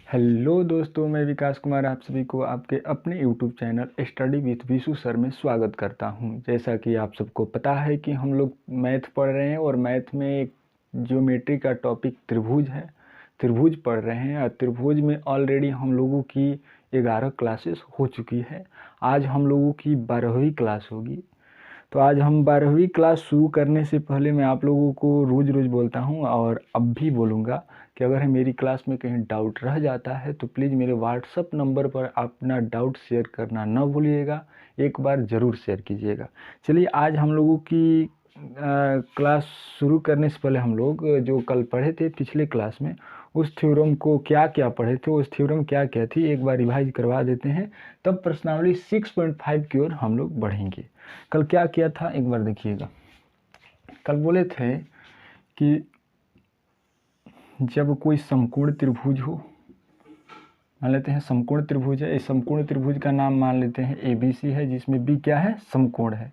Hello दोस्तों, मैं विकास कुमार आप सभी को आपके अपने YouTube channel study with Vishu sir में स्वागत करता हूं। जैसा कि आप सबको पता है कि हम लोग मैथ पढ़ रहे हैं और मैथ में एक ज्योमेट्री का टॉपिक त्रिभुज है। त्रिभुज पढ़ रहे हैं और त्रिभुज में ऑलरेडी हम लोगों की 11 क्लासेस हो चुकी है। आज हम लोगों की 12वीं क्लास होगी। तो आज हम 12वीं क्लास शुरू करने से पहले मैं आप लोगों को रोज़ रोज़ बोलता हूँ और अब भी बोलूँगा कि अगर मेरी क्लास में कहीं डाउट रह जाता है तो प्लीज़ मेरे व्हाट्सअप नंबर पर अपना डाउट शेयर करना न भूलिएगा। एक बार ज़रूर शेयर कीजिएगा। चलिए, आज हम लोगों की क्लास शुरू करने से पहले हम लोग जो कल पढ़े थे पिछले क्लास में उस थ्योरम को क्या क्या पढ़े थे, उस थ्योरम क्या क्या थी, एक बार रिवाइज करवा देते हैं। तब प्रश्नावली 6.5 की ओर हम लोग बढ़ेंगे। कल क्या किया था एक बार देखिएगा। कल बोले थे कि जब कोई समकोण त्रिभुज हो, मान लेते हैं समकोण त्रिभुज है, इस समकोण त्रिभुज का नाम मान लेते हैं ABC है, जिसमें B क्या है, समकोण है।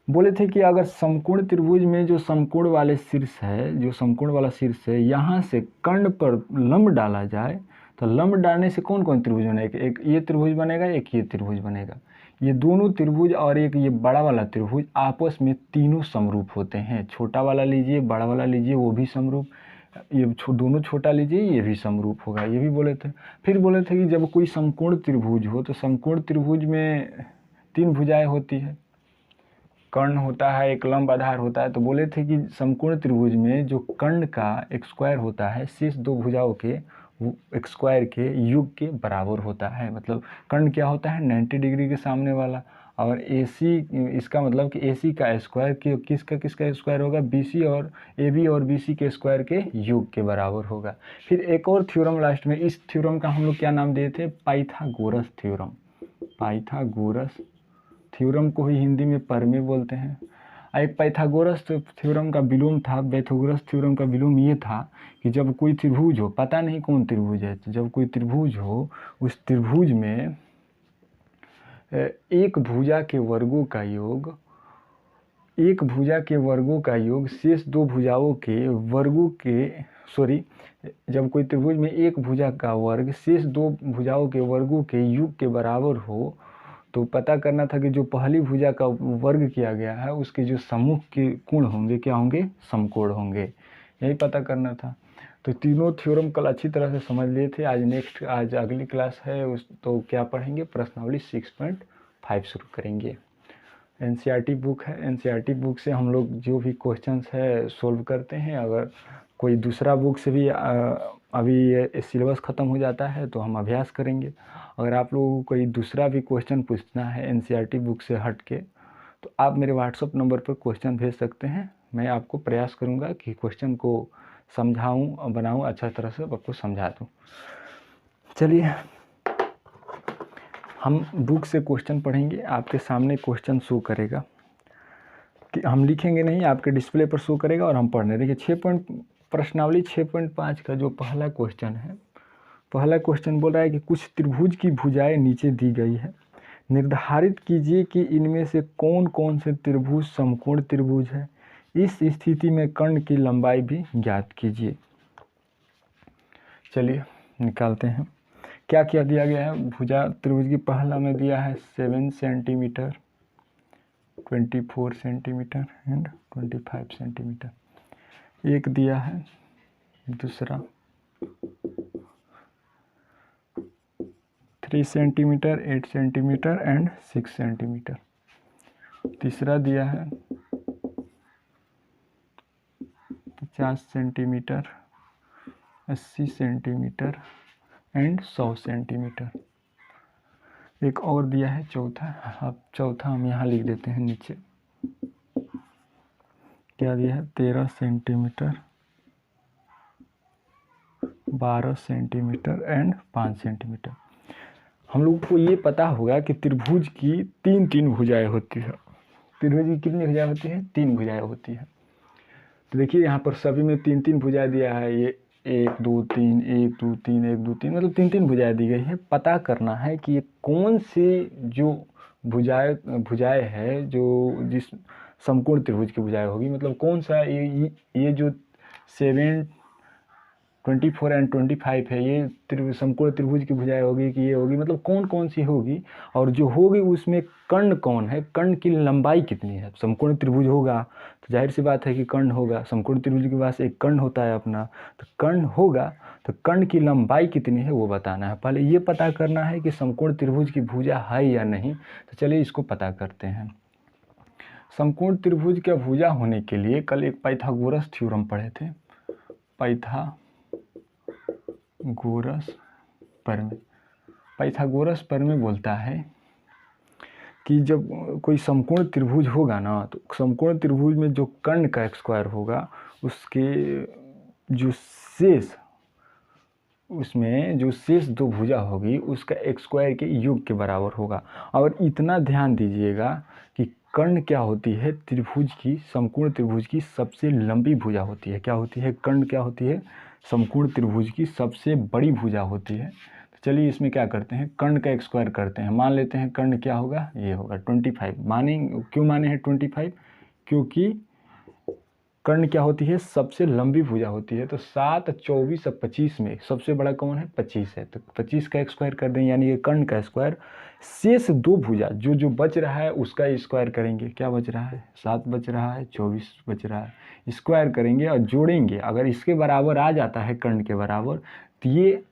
बोले थे कि अगर समकोण त्रिभुज में जो समकोण वाले शीर्ष है, जो समकोण वाला शीर्ष है, यहाँ से कर्ण पर लंब डाला जाए तो लंब डालने से कौन कौन त्रिभुज बनेगा, एक ये त्रिभुज बनेगा, एक ये त्रिभुज बनेगा। ये दोनों त्रिभुज और एक ये बड़ा वाला त्रिभुज आपस में तीनों समरूप होते हैं। छोटा वाला लीजिए, बड़ा वाला लीजिए, वो भी समरूप। ये दोनों छोटा लीजिए, ये भी समरूप होगा, ये भी बोले थे। फिर बोले थे कि जब कोई समकोण त्रिभुज हो तो समकोण त्रिभुज में 3 भुजाएं होती है, कर्ण होता है, एक लंब आधार होता है। तो बोले थे कि समकोण त्रिभुज में जो कर्ण का एक स्क्वायर होता है शेष दो भुजाओं के एक स्क्वायर के योग के बराबर होता है। मतलब कर्ण क्या होता है, 90 डिग्री के सामने वाला, और AC इसका मतलब कि AC का स्क्वायर किसका स्क्वायर होगा, BC और AB और BC के स्क्वायर के योग के बराबर होगा। फिर एक और थ्योरम लास्ट में, इस थ्योरम का हम लोग क्या नाम दिए थे, पाइथागोरस थ्योरम। पाइथागोरस थ्योरम को ही हिंदी में परमे बोलते हैं। एक पाइथागोरस थ्योरम का विलोम था, पाइथागोरस थ्योरम का विलोम ये था कि जब कोई त्रिभुज हो, पता नहीं कौन त्रिभुज है, तो जब कोई त्रिभुज हो उस त्रिभुज में एक भुजा के वर्गों का योग, एक भुजा के वर्गों का योग शेष दो भुजाओं के वर्गों के जब कोई त्रिभुज में एक भुजा का वर्ग शेष दो भुजाओं के वर्गों के योग के बराबर हो तो पता करना था कि जो पहली भुजा का वर्ग किया गया है उसके जो सम्मुख के कोण होंगे क्या होंगे, समकोण होंगे। यही पता करना था। तो तीनों थ्योरम कल अच्छी तरह से समझ लिए थे। आज अगली क्लास है तो क्या पढ़ेंगे, प्रश्नावली 6.5 शुरू करेंगे। NCERT बुक है, NCERT बुक से हम लोग जो भी क्वेश्चंस है सोल्व करते हैं। अगर कोई दूसरा बुक से भी अभी सिलेबस ख़त्म हो जाता है तो हम अभ्यास करेंगे। अगर आप लोगों को कोई दूसरा भी क्वेश्चन पूछना है NCERT बुक से हट के तो आप मेरे व्हाट्सअप नंबर पर क्वेश्चन भेज सकते हैं। मैं आपको प्रयास करूँगा कि क्वेश्चन को समझाऊँ और बनाऊँ, अच्छा तरह से आपको समझा दूँ। चलिए, हम बुक से क्वेश्चन पढ़ेंगे। आपके सामने क्वेश्चन शो करेगा, कि हम लिखेंगे नहीं, आपके डिस्प्ले पर शो करेगा और हम पढ़ने। देखिए प्रश्नावली 6.5 का जो पहला क्वेश्चन है, पहला क्वेश्चन बोल रहा है कि कुछ त्रिभुज की भुजाएं नीचे दी गई है, निर्धारित कीजिए कि इनमें से कौन कौन से त्रिभुज समकोण त्रिभुज है। इस स्थिति में कर्ण की लंबाई भी ज्ञात कीजिए। चलिए निकालते हैं। क्या क्या दिया गया है, भुजा त्रिभुज की पहला में दिया है 7 सेंटीमीटर, 24 सेंटीमीटर एंड 25 सेंटीमीटर एक दिया है। दूसरा 3 सेंटीमीटर, 8 सेंटीमीटर एंड 6 सेंटीमीटर। तीसरा दिया है 50 सेंटीमीटर, 80 सेंटीमीटर एंड 100 सेंटीमीटर। एक और दिया है चौथा, अब चौथा हम यहाँ लिख देते हैं नीचे। क्या दिया है, 13 सेंटीमीटर, 12 सेंटीमीटर एंड 5 सेंटीमीटर। हम लोग को ये पता होगा कि त्रिभुज की तीन भुजाएं होती है। त्रिभुज की कितनी भुजाएं होती है, 3 भुजाएं होती है। तो देखिए यहाँ पर सभी में 3 भुजाएं दिया है, ये 1 2 3 1 2 3 1 2 3, मतलब 3 भुजाएं दी गई है। पता करना है कि ये कौन सी जो भुजाएं है जो जिस समकोण त्रिभुज की भुजाएं होगी, मतलब कौन सा ये जो 7 24 एंड 25 है, ये समकोण त्रिभुज की भुजाएं होगी कि ये होगी, मतलब कौन कौन सी होगी और जो होगी उसमें कर्ण कौन है, कर्ण की लंबाई कितनी है। समकोण त्रिभुज होगा तो जाहिर सी बात है कि कर्ण होगा, समकोण त्रिभुज के पास एक कर्ण होता है अपना, तो कर्ण होगा तो कर्ण की लंबाई कितनी है वो बताना है। पहले ये पता करना है कि समकोण त्रिभुज की भुजा है या नहीं, तो चलिए इसको पता करते हैं। समकोण त्रिभुज का भुजा होने के लिए कल एक पाइथागोरस थ्योरम पढ़े थे, पाइथागोरस प्रमेय बोलता है कि जब कोई समकोण त्रिभुज होगा ना, तो समकोण त्रिभुज में जो कर्ण का स्क्वायर होगा उसके जो शेष, उसमें जो शेष दो भुजा होगी उसका स्क्वायर के योग के बराबर होगा। और इतना ध्यान दीजिएगा कि कर्ण क्या होती है, त्रिभुज की, समकोण त्रिभुज की सबसे लंबी भुजा होती है। क्या होती है, कर्ण क्या होती है, समकोण त्रिभुज की सबसे बड़ी भुजा होती है। तो चलिए इसमें क्या करते हैं, कर्ण का स्क्वायर करते हैं। मान लेते हैं कर्ण क्या होगा, ये होगा 25। माने क्यों माने हैं 25, क्योंकि कर्ण क्या होती है, सबसे लंबी भुजा होती है। तो 7, 24 और 25 में सबसे बड़ा कौन है, 25 है, तो 25 का स्क्वायर कर दें, यानी ये कर्ण का स्क्वायर। शेष दो भुजा जो जो बच रहा है उसका स्क्वायर करेंगे। क्या बच रहा है, 7 बच रहा है, 24 बच रहा है, स्क्वायर करेंगे और जोड़ेंगे। अगर इसके बराबर आ जाता है कर्ण के बराबर तो ये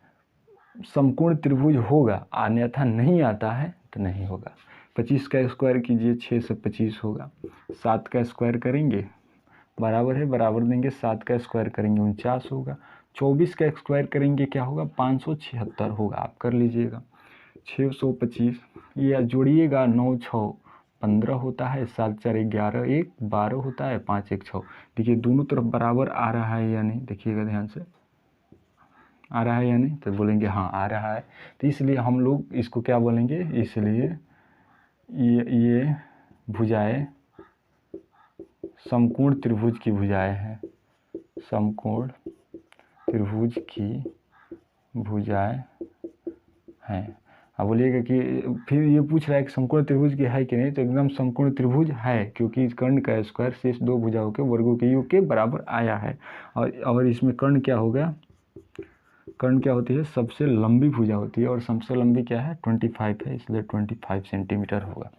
समकोण त्रिभुज होगा, अन्यथा नहीं आता है तो नहीं होगा। 25 का स्क्वायर कीजिए, 6 से 25 होगा। 7 का स्क्वायर करेंगे, बराबर है, बराबर देंगे, 7 का स्क्वायर करेंगे 49 होगा। 24 का स्क्वायर करेंगे क्या होगा, 576 होगा। आप कर लीजिएगा, 625 ये जोड़िएगा, 9 6 15 होता है, 7 4 11 1 12 होता है, 5 1 6। देखिए दोनों तरफ बराबर आ रहा है या नहीं, देखिएगा ध्यान से, आ रहा है या नहीं, तो बोलेंगे हाँ आ रहा है। तो इसलिए हम लोग इसको क्या बोलेंगे, इसलिए ये भुजाएं समकोण त्रिभुज की भुजाएं हैं, समकोण त्रिभुज की भुजाएं हैं। अब बोलिएगा कि फिर ये पूछ रहा है कि समकोण त्रिभुज की है कि नहीं, तो एकदम समकोण त्रिभुज है, क्योंकि कर्ण का स्क्वायर शेष दो भुजाओं के वर्गों के योग के बराबर आया है। और इसमें कर्ण क्या होगा, कर्ण क्या होती है, सबसे लंबी भुजा होती है, और सबसे लंबी क्या है, 25 है, इसलिए 25 सेंटीमीटर होगा।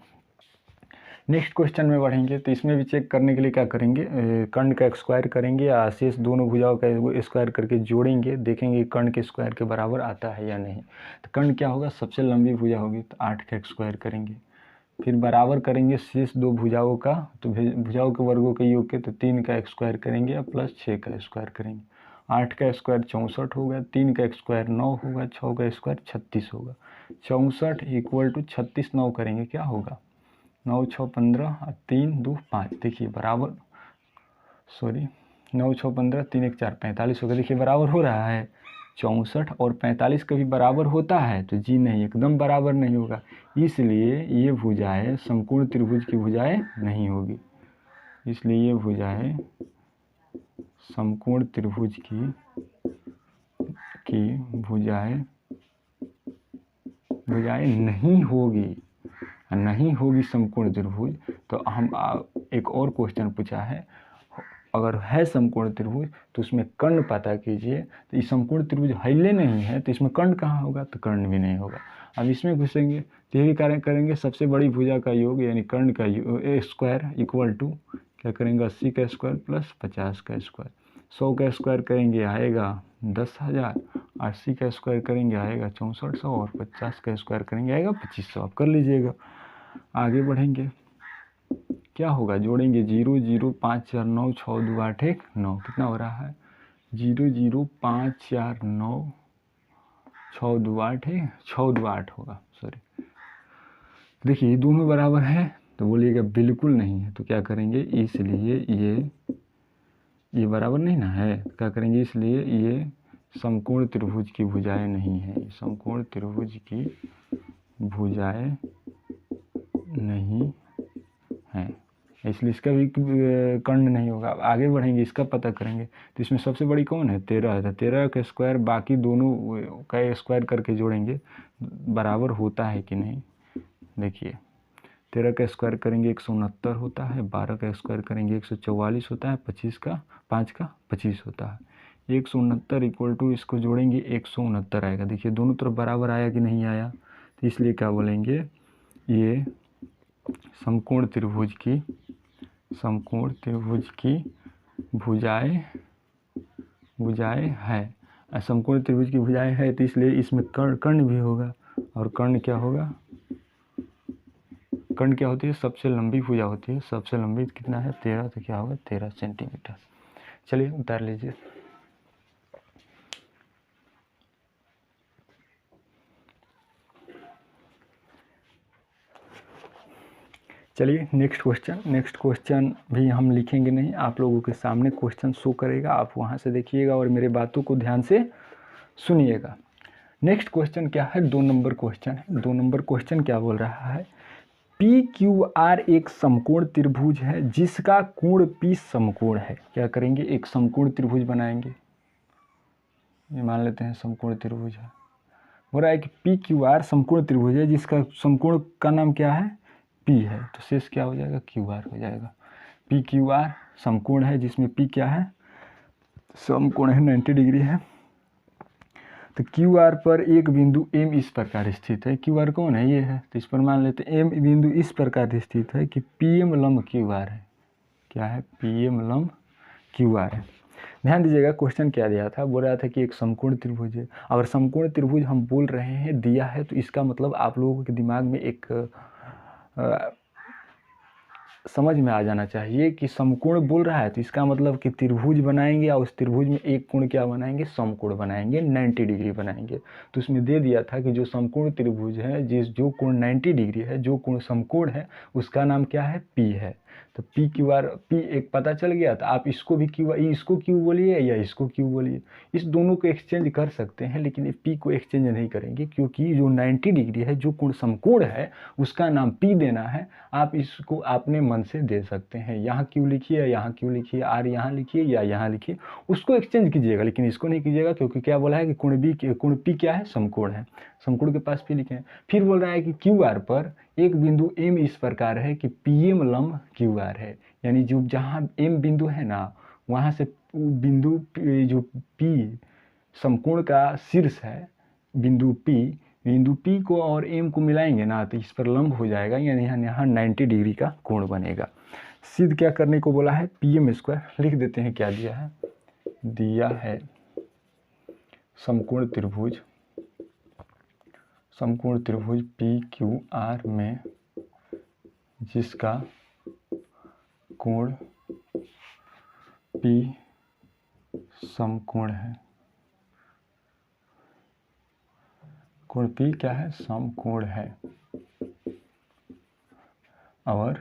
नेक्स्ट क्वेश्चन में बढ़ेंगे, तो इसमें भी चेक करने के लिए क्या करेंगे, कर्ण का स्क्वायर करेंगे या शेष दोनों भुजाओं का स्क्वायर करके जोड़ेंगे, देखेंगे कर्ण के स्क्वायर के बराबर आता है या नहीं। तो कर्ण क्या होगा, सबसे लंबी भुजा होगी, तो 8 का स्क्वायर करेंगे, फिर बराबर करेंगे शेष दो भुजाओं का, तो भुजाओं के वर्गों के योग के, तो 3 का स्क्वायर करेंगे और प्लस 6 का स्क्वायर करेंगे। 8 का स्क्वायर 64 होगा, 3 का स्क्वायर 9 होगा, 6 का स्क्वायर 36 होगा। 64 इक्वल टू 36, 9 करेंगे क्या होगा, 9 6 15 और 3 2 5, देखिए बराबर, सॉरी 9 6 15 3 1 4 45 होगा। देखिए बराबर हो रहा है, 64 और 45 कभी बराबर होता है, तो जी नहीं, एकदम बराबर नहीं होगा, इसलिए ये भुजाएं समकोण त्रिभुज की भुजाएं नहीं होगी। इसलिए ये भुजाएं समकोण त्रिभुज की भुजाएं नहीं होगी, नहीं होगी समकोण त्रिभुज। तो हम एक और क्वेश्चन पूछा है, अगर है समकोण त्रिभुज तो उसमें कर्ण पता कीजिए। तो इस समकोण त्रिभुज हईले नहीं है, तो इसमें कर्ण कहाँ होगा, तो कर्ण भी नहीं होगा। अब इसमें घुसेंगे तो यही कार्य करेंगे, सबसे बड़ी भुजा का योग यानी कर्ण का स्क्वायर इक्वल टू क्या करेंगे, 80 का स्क्वायर प्लस 50 का स्क्वायर। 100 का स्क्वायर करेंगे आएगा 10,000, 80 का स्क्वायर करेंगे आएगा 6400, और 50 का स्क्वायर करेंगे आएगा 2500। आप कर लीजिएगा, आगे बढ़ेंगे क्या होगा, जोड़ेंगे 0 0 5 4 9 6 2 8 1 9, कितना हो रहा है, 0 0 5 4 9 6 2 8 है, 6 2 8 होगा, सॉरी। देखिए दोनों बराबर है, तो बोलिएगा बिल्कुल नहीं है, तो क्या करेंगे, इसलिए ये बराबर नहीं ना है, क्या करेंगे, इसलिए ये समकोण त्रिभुज की भुजाएं नहीं है, समकोण त्रिभुज की भुजाएं नहीं हैं, इसलिए इसका भी कर्ण नहीं होगा। आगे बढ़ेंगे, इसका पता करेंगे, तो इसमें सबसे बड़ी कौन है, 13 है, 13 का स्क्वायर बाकी दोनों का स्क्वायर करके जोड़ेंगे, बराबर होता है कि नहीं। देखिए 13 का स्क्वायर करेंगे 169 होता है, 12 का स्क्वायर करेंगे 144 होता है, 5 का 25 होता है, 169 इक्वल टू, इसको जोड़ेंगे 169 आएगा। देखिए दोनों तरफ बराबर आया कि नहीं आया, तो इसलिए क्या बोलेंगे, ये समकोण त्रिभुज की भुजाएं है। समकोण त्रिभुज की भुजाएं है तो इसलिए इसमें कर्ण भी होगा। और कर्ण क्या होगा, कर्ण क्या होती है, सबसे लंबी भुजा होती है। सबसे लंबी कितना है, 13, तो क्या होगा 13 सेंटीमीटर। चलिए उतार लीजिए। चलिए नेक्स्ट क्वेश्चन भी हम लिखेंगे नहीं, आप लोगों के सामने क्वेश्चन शो करेगा, आप वहाँ से देखिएगा और मेरे बातों को ध्यान से सुनिएगा। नेक्स्ट क्वेश्चन क्या है, 2 नंबर क्वेश्चन है। 2 नंबर क्वेश्चन क्या बोल रहा है, PQR एक समकोण त्रिभुज है जिसका कोण P समकोण है। क्या करेंगे, एक समकोण त्रिभुज बनाएंगे, ये मान लेते हैं समकोण त्रिभुज है। बोल रहा है कि PQR समकोण त्रिभुज है जिसका समकोण का नाम क्या है, P है, तो शेष क्या हो जाएगा, QR हो जाएगा। PQR समकोण है जिसमें P क्या है, समकोण है, 90 डिग्री है। तो QR पर एक बिंदु M इस प्रकार स्थित है। QR कौन है, ये है, तो इस पर मान लेते हैं M बिंदु इस प्रकार स्थित है कि PM लंब QR है। क्या है, PM लंब QR है। ध्यान दीजिएगा क्वेश्चन क्या दिया था, बोल रहा था कि एक समकोण त्रिभुज है। अगर समकोण त्रिभुज हम बोल रहे हैं दिया है, तो इसका मतलब आप लोगों के दिमाग में एक समझ में आ जाना चाहिए कि समकोण बोल रहा है तो इसका मतलब कि त्रिभुज बनाएंगे और उस त्रिभुज में एक कोण क्या बनाएंगे, समकोण बनाएंगे, 90 डिग्री बनाएंगे। तो उसमें दे दिया था कि जो समकोण त्रिभुज है, जो कोण 90 डिग्री है, जो कोण समकोण है, उसका नाम क्या है, P है। तो PQR, P एक पता चल गया, तो आप इसको भी इसको क्यू बोलिए या इसको क्यू बोलिए, इस दोनों को एक्सचेंज कर सकते हैं, लेकिन P को एक्सचेंज नहीं करेंगे क्योंकि जो 90 डिग्री है, जो कोण समकोण है, उसका नाम P देना है। आप इसको अपने मन से दे सकते हैं, यहाँ क्यों लिखिए, यहाँ क्यों लिखिए, आर यहाँ लिखिए या यहाँ लिखिए, उसको एक्सचेंज कीजिएगा, लेकिन इसको नहीं कीजिएगा क्योंकि क्या बोला है कि कोण P क्या है, समकोण है, समकोण के पास P लिखे हैं। फिर बोल रहा है कि QR पर एक बिंदु M इस प्रकार है कि PM लंब QR है, यानी जो जहाँ M बिंदु है ना, वहाँ से बिंदु जो P समकोण का शीर्ष है, बिंदु P को और M को मिलाएंगे ना, तो इस पर लंब हो जाएगा, यानी यहाँ 90 डिग्री का कोण बनेगा। सिद्ध क्या करने को बोला है, PM²। लिख देते हैं क्या दिया है, दिया है समकोण त्रिभुज PQR में जिसका कोण P समकोण है, कोण P क्या है, समकोण है, और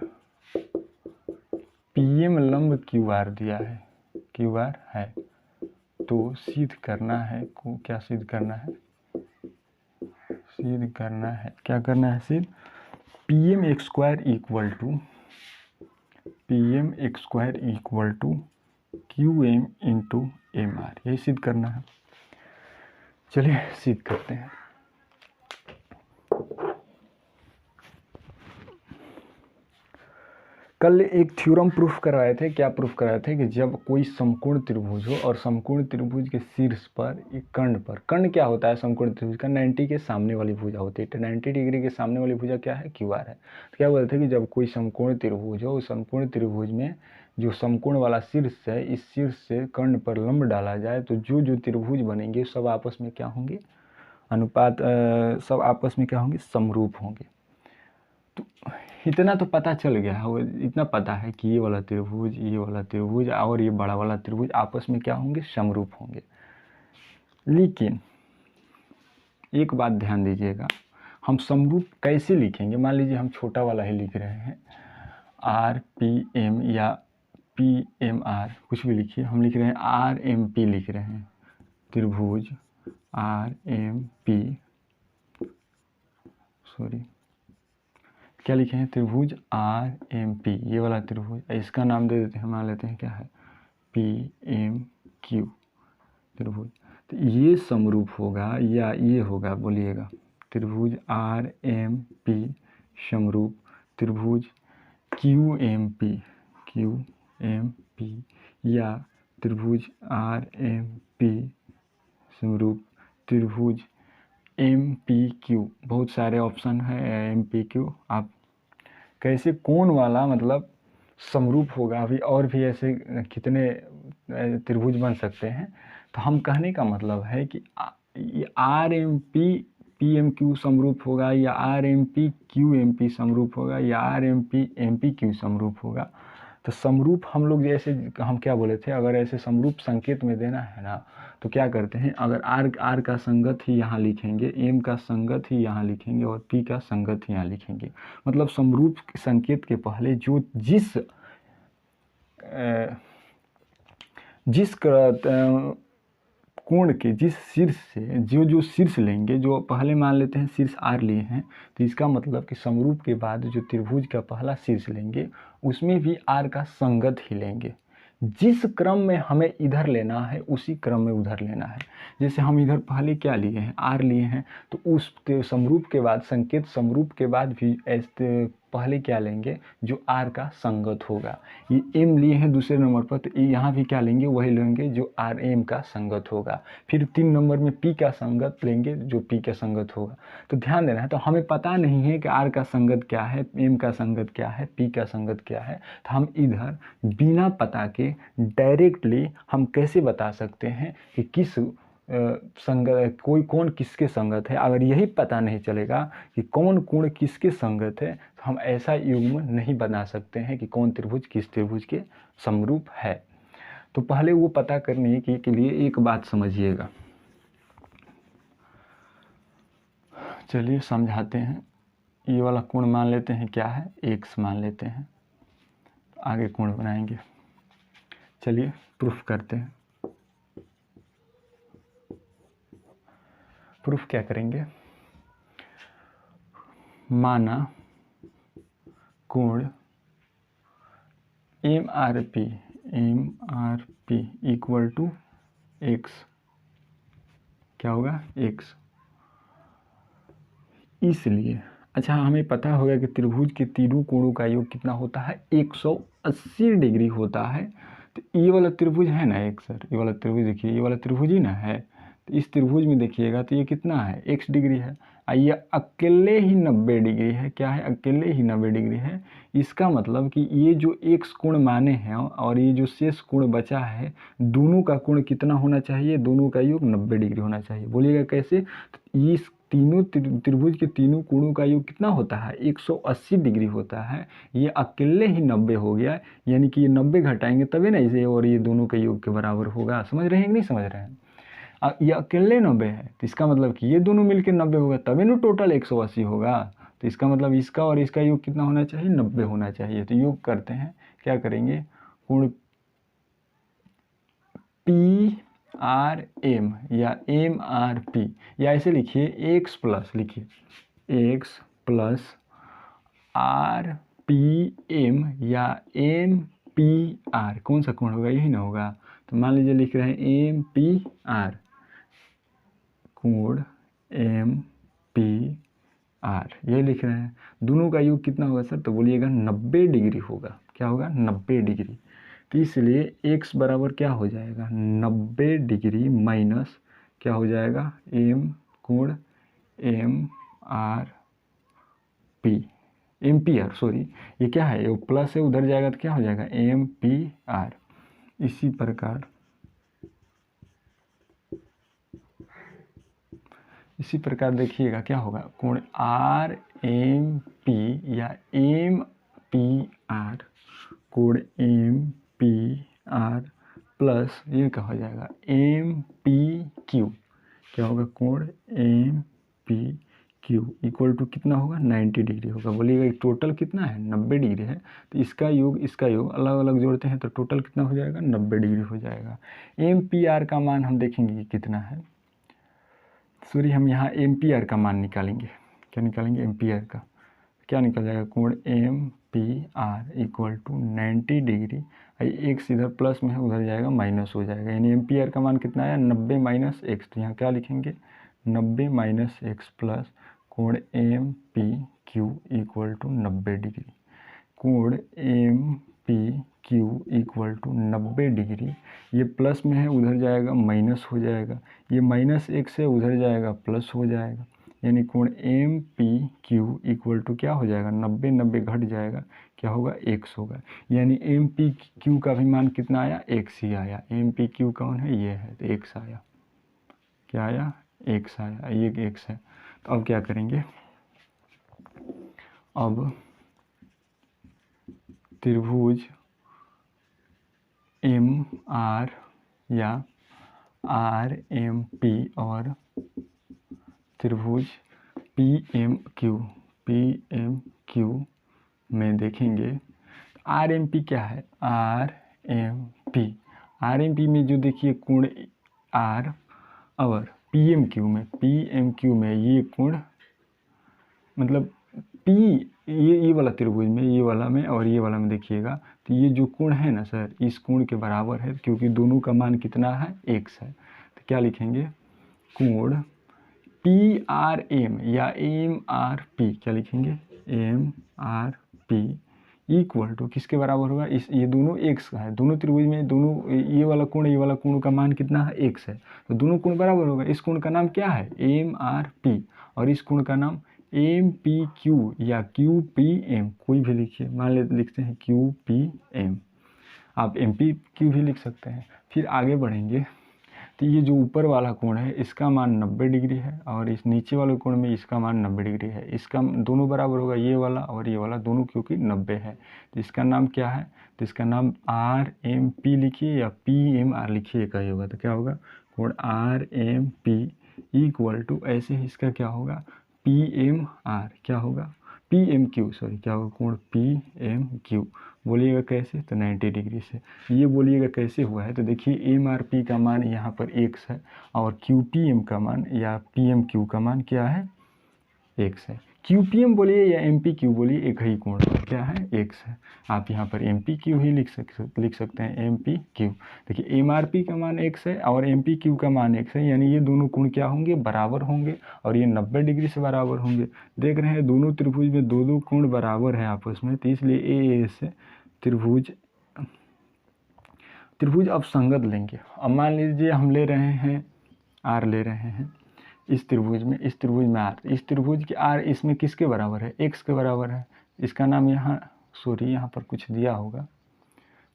PM लंब QR दिया है, QR है। तो सिद्ध करना है को, क्या सिद्ध करना है, सिद्ध करना है, क्या करना है सिद्ध, PM² equal to QM into MR, यही सिद्ध करना है। चलिए सिद्ध करते हैं। कल एक थ्योरम प्रूफ कराए थे, क्या प्रूफ कराए थे कि जब कोई समकोण त्रिभुज हो और समकोण त्रिभुज के शीर्ष पर एक कर्ण क्या होता है समकोण त्रिभुज का, 90 के सामने वाली भुजा होती है। तो 90 डिग्री के सामने वाली भुजा क्या है, QR है। तो क्या बोलते हैं कि जब कोई समकोण त्रिभुज हो, उस समकोण त्रिभुज में जो समकोण वाला शीर्ष है, इस शीर्ष से कर्ण पर लंब डाला जाए तो जो त्रिभुज बनेंगे सब आपस में क्या होंगे, सब आपस में क्या होंगे, समरूप होंगे। तो इतना तो पता चल गया है, इतना पता है कि ये वाला त्रिभुज और ये बड़ा वाला त्रिभुज आपस में क्या होंगे, समरूप होंगे। लेकिन एक बात ध्यान दीजिएगा, हम समरूप कैसे लिखेंगे, मान लीजिए हम छोटा वाला ही लिख रहे हैं, RPM या PMR कुछ भी लिखिए, हम लिख रहे हैं RMP लिख रहे हैं, त्रिभुज RMP, क्या लिखे हैं, त्रिभुज RMP, ये वाला त्रिभुज, इसका नाम दे देते हैं, मान लेते हैं क्या है, PMQ त्रिभुज। तो ये समरूप होगा या ये होगा, बोलिएगा, त्रिभुज RMP समरूप त्रिभुज QMP या त्रिभुज आर एम पी समरूप त्रिभुज एम पी क्यू, बहुत सारे ऑप्शन है एम पी क्यू। आप कैसे कौन वाला मतलब समरूप होगा, अभी और भी ऐसे कितने त्रिभुज बन सकते हैं। तो हम कहने का मतलब है कि R M P M Q समरूप होगा, या R M P Q M P समरूप होगा, या आर एम पी क्यू समरूप होगा। तो समरूप हम लोग जैसे हम क्या बोले थे, अगर ऐसे समरूप संकेत में देना है ना, तो क्या करते हैं, अगर आर का संगत ही यहाँ लिखेंगे, एम का संगत ही यहाँ लिखेंगे, और पी का संगत ही यहाँ लिखेंगे। मतलब समरूप संकेत के पहले जो जिस कोण के जिस शीर्ष से जो शीर्ष लेंगे, जो पहले मान लेते हैं शीर्ष आर लिए हैं, तो इसका मतलब कि समरूप के बाद जो त्रिभुज का पहला शीर्ष लेंगे उसमें भी आर का संगत ही लेंगे। जिस क्रम में हमें इधर लेना है उसी क्रम में उधर लेना है। जैसे हम इधर पहले क्या लिए हैं, आर लिए हैं, तो उस समरूप के बाद संकेत समरूप के बाद भी ऐसे पहले क्या लेंगे, जो आर का संगत होगा। ये एम लिए हैं दूसरे नंबर पर, तो यहाँ भी क्या लेंगे, वही लेंगे जो आर एम का संगत होगा। फिर 3 नंबर में पी का संगत लेंगे जो पी का संगत होगा। तो ध्यान देना है, तो हमें पता नहीं है कि आर का संगत क्या है, एम का संगत क्या है, पी का संगत क्या है, तो हम इधर बिना पता के डायरेक्टली हम कैसे बता सकते हैं कि किस संगत कोई कौन किसके संगत है। अगर यही पता नहीं चलेगा कि कौन कोण किसके संगत है, तो हम ऐसा युग्म नहीं बना सकते हैं कि कौन त्रिभुज किस त्रिभुज के समरूप है। तो पहले वो पता करने के लिए एक बात समझिएगा। चलिए समझाते हैं। ये वाला कोण मान लेते हैं क्या है, एक्स मान लेते हैं, आगे कोण बनाएंगे। चलिए प्रूफ करते हैं। प्रूफ क्या करेंगे, माना कोण M R P equal to X, क्या होगा, एक्स। इसलिए अच्छा हमें पता होगा कि त्रिभुज के तीनों कोणों का योग कितना होता है, 180 डिग्री होता है। तो ये वाला त्रिभुज है ना एक, सर ये वाला त्रिभुज देखिए, ये वाला त्रिभुज ही ना है। तो इस त्रिभुज में देखिएगा तो ये कितना है, x डिग्री है। ये अकेले ही 90 डिग्री है, क्या है, अकेले ही 90 डिग्री है। इसका मतलब कि ये जो x कोण माने हैं और ये जो शेष कोण बचा है, दोनों का कोण कितना होना चाहिए, दोनों का योग 90 डिग्री होना चाहिए। बोलिएगा कैसे, तो इस तीनों त्रिभुज के तीनों कोणों का योग कितना होता है, 180 डिग्री होता है। ये अकेले ही 90 हो गया, यानी कि ये 90 घटाएंगे तभी ना इसे और ये दोनों के योग के बराबर होगा। समझ रहे हैं कि नहीं समझ रहे हैं। ये अकेले 90 है, तो इसका मतलब कि ये दोनों मिलकर 90 होगा, तभी ना टोटल 180 होगा। तो इसका मतलब इसका और इसका योग कितना होना चाहिए, 90 होना चाहिए। तो योग करते हैं, क्या करेंगे, कोण पी आर एम या एम आर पी, या ऐसे लिखिए एक्स प्लस, लिखिए X plus R P M या एम पी आर, कौन सा कोण होगा, यही ना होगा। तो मान लीजिए लिख रहे हैं एम पी आर, कोण एम पी आर, ये लिख रहे हैं। दोनों का योग कितना होगा सर, तो बोलिएगा 90 डिग्री होगा। क्या होगा, 90 डिग्री। तो इसलिए x बराबर क्या हो जाएगा, 90 डिग्री माइनस क्या हो जाएगा, एम कोण M R P, M P R, sorry ये क्या है, ये प्लस है, उधर जाएगा तो क्या हो जाएगा, एम पी आर। इसी प्रकार देखिएगा क्या होगा, कोण आर एम पी या एम पी आर, कोण एम पी आर प्लस ये क्या हो जाएगा, एम पी क्यू, क्या होगा, कोण M P Q equal to कितना होगा, 90 डिग्री होगा। बोलिएगा टोटल कितना है, 90 डिग्री है। तो इसका योग अलग अलग जोड़ते हैं तो टोटल कितना हो जाएगा, 90 डिग्री हो जाएगा। एम पी आर का मान हम देखेंगे कि कितना है, सॉरी हम यहाँ एम्पियर का मान निकालेंगे। क्या निकालेंगे, एम्पियर का। क्या निकल जाएगा, कोण M P R equal to 90 degree, एक इधर प्लस में है उधर जाएगा माइनस हो जाएगा, यानी एम्पियर का मान कितना आया, 90 माइनस एक्स। तो यहाँ क्या लिखेंगे, 90 माइनस एक्स प्लस कोण M P Q equal to 90 degree. कोण M P Q equal to 90 degree, ये प्लस में है उधर जाएगा माइनस हो जाएगा, ये -x है उधर जाएगा प्लस हो जाएगा, यानी कोण M P Q equal to क्या हो जाएगा 90, 90 घट जाएगा, क्या होगा x होगा। यानी एम पी क्यू का भी मान कितना आया, x ही आया। एम पी क्यू कौन है, ये है, तो x आया, क्या आया, x आया, ये x है। तो अब क्या करेंगे, अब त्रिभुज एम आर या आर एम पी और त्रिभुज पी एम क्यू में देखेंगे। आर एम पी क्या है, आर एम पी में जो देखिए कोण आर और पी एम क्यू में ये कोण, मतलब पी ये वाला त्रिभुज में, ये वाला में और ये वाला में देखिएगा, तो ये जो कोण है ना सर, इस कोण के बराबर है, क्योंकि दोनों का मान कितना है, x है। तो क्या लिखेंगे, कोण पी आर एम या एम आर पी, क्या लिखेंगे, M R P equal to किसके बराबर होगा, इस ये दोनों x का है, दोनों त्रिभुज में दोनों ये वाला कोण का मान कितना है, x है, तो दोनों कोण बराबर होगा। इस कोण का नाम क्या है, एम आर पी, और इस कोण का नाम एम पी क्यू या क्यू पी एम, कोई भी लिखिए, मान ले लिखते हैं क्यू पी एम, आप एम पी क्यू भी लिख सकते हैं। फिर आगे बढ़ेंगे तो ये जो ऊपर वाला कोण है इसका मान 90 डिग्री है, और इस नीचे वाले कोण में इसका मान 90 डिग्री है, इसका दोनों बराबर होगा, ये वाला और ये वाला दोनों, क्योंकि 90 है। तो इसका नाम क्या है, तो इसका नाम आर एम पी लिखिए या पी एम आर लिखिए, एक ही होगा। तो क्या होगा, कोण R M P equal to, ऐसे ही इसका क्या होगा, पी एम आर, क्या होगा, पी एम क्यू, सॉरी क्या होगा, कोण पी एम क्यू। बोलिएगा कैसे, तो 90 डिग्री से। ये बोलिएगा कैसे हुआ है, तो देखिए एम आर पी का मान यहाँ पर x है, और क्यू पी एम का मान या पी एम क्यू का मान क्या है, x है। क्यू पी एम बोलिए या एम पी क्यू बोलिए, एक ही कोण क्या है, x है। आप यहाँ पर एम पी क्यू ही लिख सकते हैं, एम पी क्यू। देखिए एम आर पी का मान x है और एम पी क्यू का मान x है, यानी ये दोनों कोण क्या होंगे, बराबर होंगे, और ये 90 डिग्री से बराबर होंगे। देख रहे हैं दोनों त्रिभुज में दो कोण बराबर है आपस में, तो इसलिए ए से त्रिभुज अब संगत लेंगे। अब मान लीजिए हम ले रहे हैं आर, ले रहे हैं इस त्रिभुज में आर, इस त्रिभुज के आर इसमें किसके बराबर है, x के बराबर है। इसका नाम यहाँ, सॉरी यहाँ पर कुछ दिया होगा,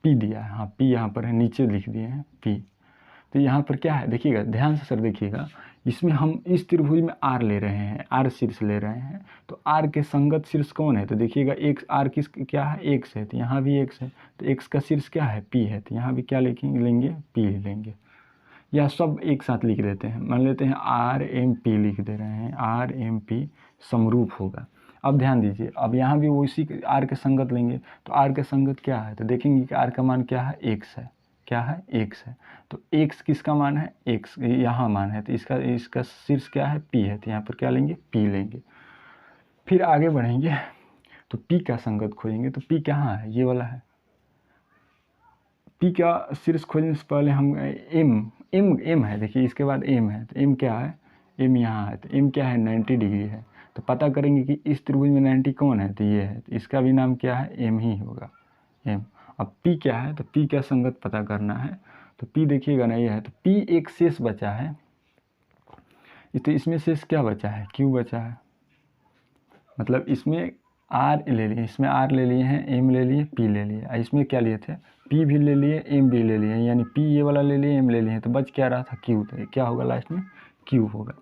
p दिया है, हाँ p यहाँ पर है, नीचे लिख दिए हैं p। तो यहाँ पर क्या है, देखिएगा ध्यान से सर, देखिएगा इसमें हम इस त्रिभुज में r ले रहे हैं, r शीर्ष ले रहे हैं, तो r के संगत शीर्ष कौन है, तो देखिएगा x r किस क्या है, x है, तो यहाँ भी x है, तो x का शीर्ष क्या है, p है, तो यहाँ भी क्या लेंगे, p लेंगे, या सब एक साथ लिख देते हैं, मान लेते हैं आर एम पी लिख दे रहे हैं, आर एम पी समरूप होगा। अब ध्यान दीजिए, अब यहाँ भी वो इसी आर के संगत लेंगे, तो आर के संगत क्या है, तो देखेंगे कि आर का मान क्या है, x है, क्या है, x है। तो x किसका मान है, x यहाँ मान है, तो इसका शीर्ष क्या है, p है, तो यहाँ पर क्या लेंगे, p लेंगे। फिर आगे बढ़ेंगे तो p का संगत खोजेंगे, तो p कहाँ है, ये वाला है, p का शीर्ष खोजने से पहले हम m है, देखिए इसके बाद m है, तो m क्या है, m यहाँ है, तो m क्या है, 90 डिग्री है। तो पता करेंगे कि इस त्रिभुज में 90 कौन है, तो ये है, तो इसका भी नाम क्या है, m ही होगा, m। अब p क्या है, तो p का संगत पता करना है, तो p देखिएगा ना, ये है, तो p एक शेष बचा है, तो इसमें शेष क्या बचा है, q बचा है, मतलब इसमें r ले लिए, इसमें r ले लिए हैं, m ले लिए, p ले लिए, इसमें क्या लिए थे, p भी ले लिए, m भी ले लिए, यानी p ये वाला ले लिए, m ले लिए, तो बच क्या रहा था, q, तो क्या होगा लास्ट में, q होगा।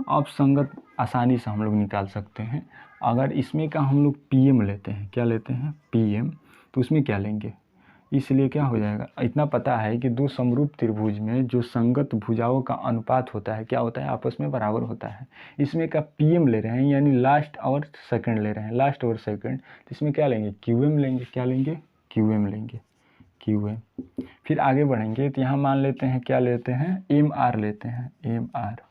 अब संगत आसानी से हम लोग निकाल सकते हैं। अगर इसमें का हम लोग pm लेते हैं, क्या लेते हैं, pm, तो उसमें क्या लेंगे, इसलिए क्या हो जाएगा, इतना पता है कि दो समरूप त्रिभुज में जो संगत भुजाओं का अनुपात होता है, क्या होता है, आपस में बराबर होता है। इसमें का पीएम ले रहे हैं, यानी लास्ट और सेकंड ले रहे हैं, लास्ट और सेकंड, तो इसमें क्या लेंगे, क्यूएम लेंगे, क्या लेंगे, क्यूएम लेंगे, क्यूएम। फिर आगे बढ़ेंगे तो यहाँ मान लेते हैं, क्या लेते हैं, एम आर लेते हैं, एम आर।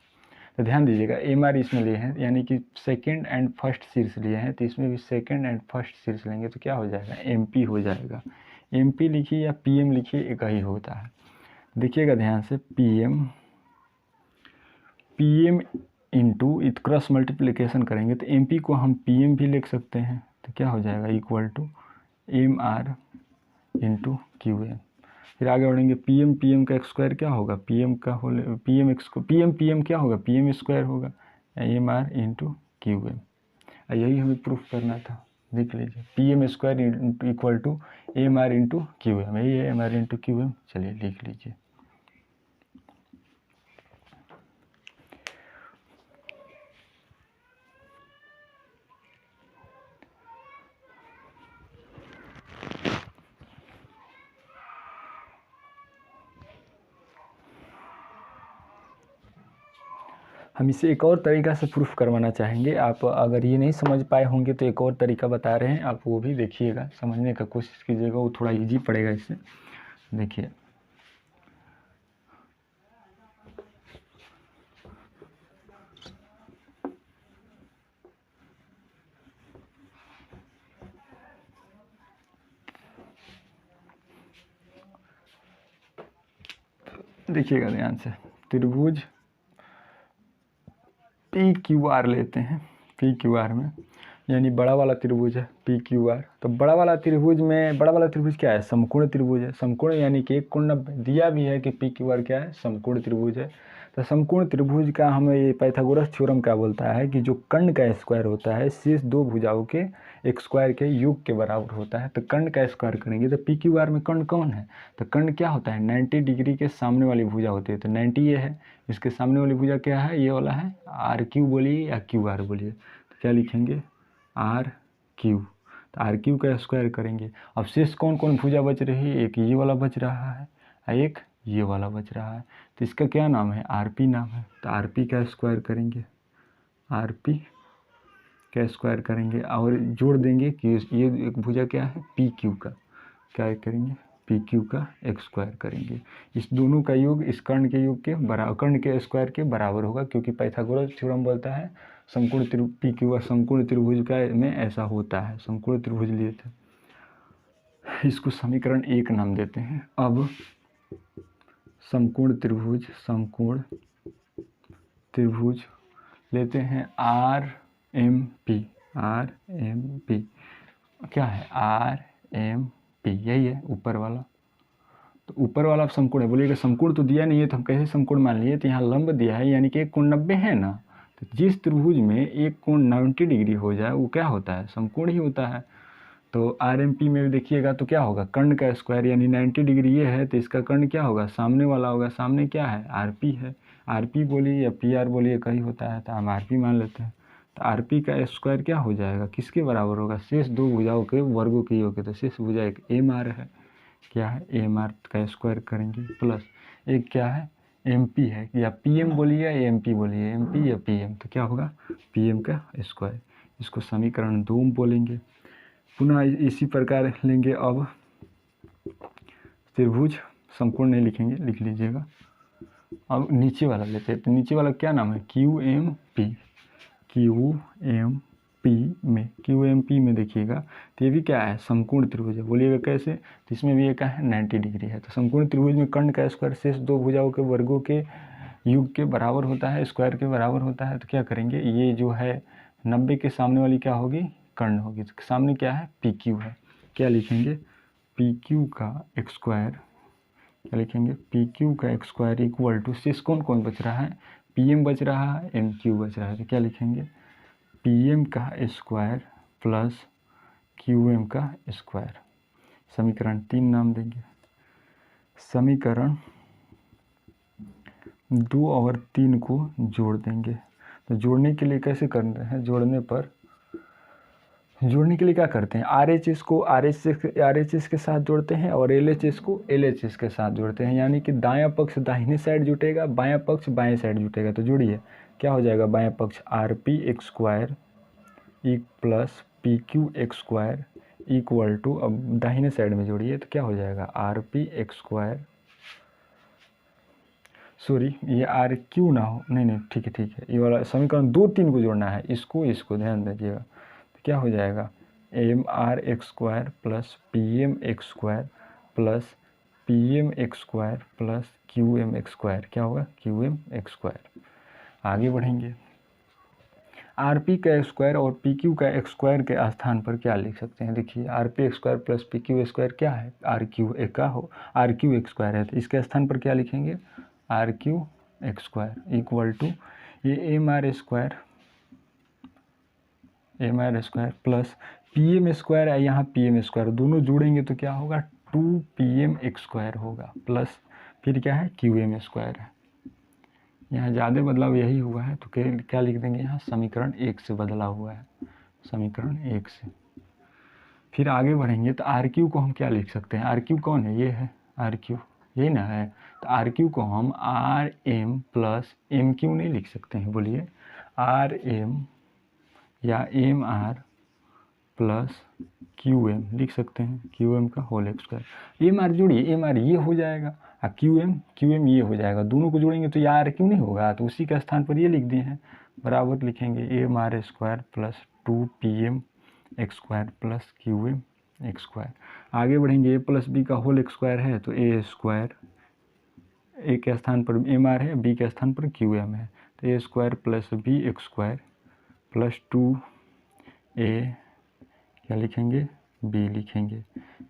तो ध्यान दीजिएगा एम आर इसमें लिए हैं, यानी कि सेकेंड एंड फर्स्ट शीर्ष लिए हैं, तो इसमें भी सेकेंड एंड फर्स्ट शीर्ष लेंगे, तो क्या हो जाएगा, एम पी हो जाएगा। एम पी लिखिए या पी एम लिखिए, एक ही होता है। देखिएगा ध्यान से, P M into cross multiplication करेंगे तो एम पी को हम पी एम भी लिख सकते हैं, तो क्या हो जाएगा, equal to M R into Q M. फिर आगे बढ़ेंगे, पी एम का स्क्वायर क्या होगा, पी एम का होल पी एम क्या होगा, पी एम स्क्वायर होगा, M R into Q M. यही हमें प्रूफ करना था। देख लीजिए, P M square equal to M R into Q M, यही है M R into Q M. चलिए लिख लीजिए। हम इसे एक और तरीका से प्रूफ करवाना चाहेंगे। आप अगर ये नहीं समझ पाए होंगे तो एक और तरीका बता रहे हैं, आप वो भी देखिएगा, समझने का कोशिश कीजिएगा, वो थोड़ा इजी पड़ेगा इससे। देखिए, देखिएगा ध्यान से, त्रिभुज पी क्यू आर लेते हैं। पी क्यू आर में यानी बड़ा वाला त्रिभुज है पी क्यू आर। तो बड़ा वाला त्रिभुज में, बड़ा वाला त्रिभुज क्या है, समकोण त्रिभुज है। समकोण यानी कि एक कोण दिया भी है कि पी क्यू आर क्या है, समकोण त्रिभुज है। तो समकोण त्रिभुज का हमें ये पाइथागोरस थ्योरम क्या बोलता है कि जो कर्ण का स्क्वायर होता है शेष दो भुजाओं के एक स्क्वायर के योग के बराबर होता है। तो कर्ण का स्क्वायर करेंगे तो पी क्यू आर में कर्ण कौन है, तो कर्ण क्या होता है, 90 डिग्री के सामने वाली भुजा होती है। तो 90 ये है, इसके सामने वाली भुजा क्या है, ये वाला है, आर क्यू बोलिए या क्यू आर बोलिए। तो क्या लिखेंगे, आर क्यू। तो आर क्यू का स्क्वायर करेंगे। अब शेष कौन कौन भुजा बच रही है, एक ये वाला बच रहा है, एक ये वाला बच रहा है। तो इसका क्या नाम है, आर पी नाम है। तो आर पी का स्क्वायर करेंगे, आर पी का स्क्वायर करेंगे और जोड़ देंगे कि ये एक भुजा क्या है, पी क्यू का, क्या करेंगे, पी क्यू का एक स्क्वायर करेंगे। इस दोनों का योग इस कर्ण के योग के बराबर, कर्ण के स्क्वायर के बराबर होगा, क्योंकि पाइथागोरस थ्योरम बोलता है समकोण पी क्यू समकोण त्रिभुज का में ऐसा होता है। समकोण त्रिभुज लिए थे, इसको समीकरण 1 नाम देते हैं। अब समकोण त्रिभुज लेते हैं आर एम पी। क्या है, आर एम पी, यही है ऊपर वाला। तो ऊपर वाला समकोण है, बोलिएगा समकोण तो दिया नहीं है तो हम कैसे समकोण मान लिए, तो यहाँ लंब दिया है यानी कि एक कोण 90 है ना। तो जिस त्रिभुज में एक कोण 90 डिग्री हो जाए वो क्या होता है, समकोण ही होता है। तो आर एम पी में देखिएगा तो क्या होगा, कर्ण का स्क्वायर यानी 90 डिग्री ये है तो इसका कर्ण क्या होगा, सामने वाला होगा। सामने क्या है, आर पी है। आर पी बोलिए या पी आर बोलिए, कहीं होता है, तो हम आर पी मान लेते हैं। तो आर पी का स्क्वायर क्या हो जाएगा, किसके बराबर होगा, शेष दो भुजाओं के वर्गों की योग। तो शेष भुजा एक एम आर है, क्या है, एम आर का स्क्वायर करेंगे, प्लस एक क्या है, एम पी है, या पी एम बोलिए या एम पी बोलिए, एम पी या पी एम। तो क्या होगा, पी एम का स्क्वायर। इसको समीकरण 2 बोलेंगे। पुनः इसी प्रकार लेंगे। अब त्रिभुज समकोण नहीं लिखेंगे, लिख लीजिएगा। अब नीचे वाला लेते हैं। तो नीचे वाला क्या नाम है, Q M P. Q M P में देखिएगा तो ये भी क्या है, समकोण त्रिभुज है। बोलिएगा कैसे, तो इसमें भी एक है 90 डिग्री है। तो समकोण त्रिभुज में कर्ण का स्क्वायर शेष दो भुजाओं के वर्गों के योग के बराबर होता है, स्क्वायर के बराबर होता है। तो क्या करेंगे, ये जो है 90 के सामने वाली क्या होगी, कर्ण होगी। तो सामने क्या है, पी क्यू है। क्या लिखेंगे, पी क्यू का एक स्क्वायर, क्या लिखेंगे, पी क्यू का एक स्क्वायर इक्वल टू शेष कौन कौन बच रहा है, पी एम बच रहा है, एम क्यू बच रहा है। तो क्या लिखेंगे, पी एम का स्क्वायर प्लस क्यू एम का स्क्वायर। समीकरण 3 नाम देंगे। समीकरण 2 और 3 को जोड़ देंगे। तो जोड़ने के लिए कैसे करते हैं, जोड़ने के लिए क्या करते हैं, आर एच एस को आर एच एस के साथ जोड़ते हैं और एल एच एस को एल एच एस के साथ जोड़ते हैं। यानी कि दायां पक्ष दाहिने साइड जुटेगा, बायां पक्ष बाएं साइड जुटेगा। तो जोड़िए, क्या हो जाएगा, बायां पक्ष R P X square plus P Q X square equal to, अब दाहिने साइड में जोड़िए तो क्या हो जाएगा, R P X square, sorry ये आर क्यू ना हो, नहीं ठीक है, ये वाला समीकरण 2 3 को जोड़ना है, इसको ध्यान दीजिएगा। तो क्या हो जाएगा, M R X square plus P M X square plus P M X square plus Q M X square, क्या होगा, क्यू एम एक्स स्क्वायर। आगे बढ़ेंगे। आर पी का स्क्वायर और पी क्यू का स्क्वायर के स्थान पर क्या लिख सकते हैं? देखिए R P square plus P Q square क्या है? आर क्यू एक का हो, आर क्यू एक स्क्वायर है, तो इसके स्थान पर क्या लिखेंगे? आर क्यू एक स्क्वायर इक्वल टू ये M R square plus P M square है, यहाँ पी एम स्क्वायर दोनों जोड़ेंगे तो क्या होगा? 2pm एक स्क्वायर होगा प्लस फिर क्या है? क्यू एम स्क्वायर है। यहाँ ज़्यादा बदलाव यही हुआ है तो क्या लिख देंगे? यहाँ समीकरण 1 से बदला हुआ है, समीकरण 1 से। फिर आगे बढ़ेंगे तो आर क्यू को हम क्या लिख सकते हैं? आर क्यू कौन है? ये है आर क्यू, यही ना है। तो आर क्यू को हम R M plus M Q नहीं लिख सकते हैं? बोलिए, आर एम या M R plus Q M लिख सकते हैं, क्यू एम का होल स्क्वायर। एम आर जोड़िए, एम आर ये हो जाएगा और क्यू एम ये हो जाएगा, दोनों को जोड़ेंगे तो यार क्यों नहीं होगा, तो उसी के स्थान पर ये लिख दिए हैं, बराबर लिखेंगे M R square plus 2pm X square plus Q M X square. आगे बढ़ेंगे, ए प्लस बी का होल स्क्वायर है तो ए स्क्वायर, ए के स्थान पर एम आर है, बी के स्थान पर क्यू एम है, तो A square plus B X square plus 2a क्या लिखेंगे? बी लिखेंगे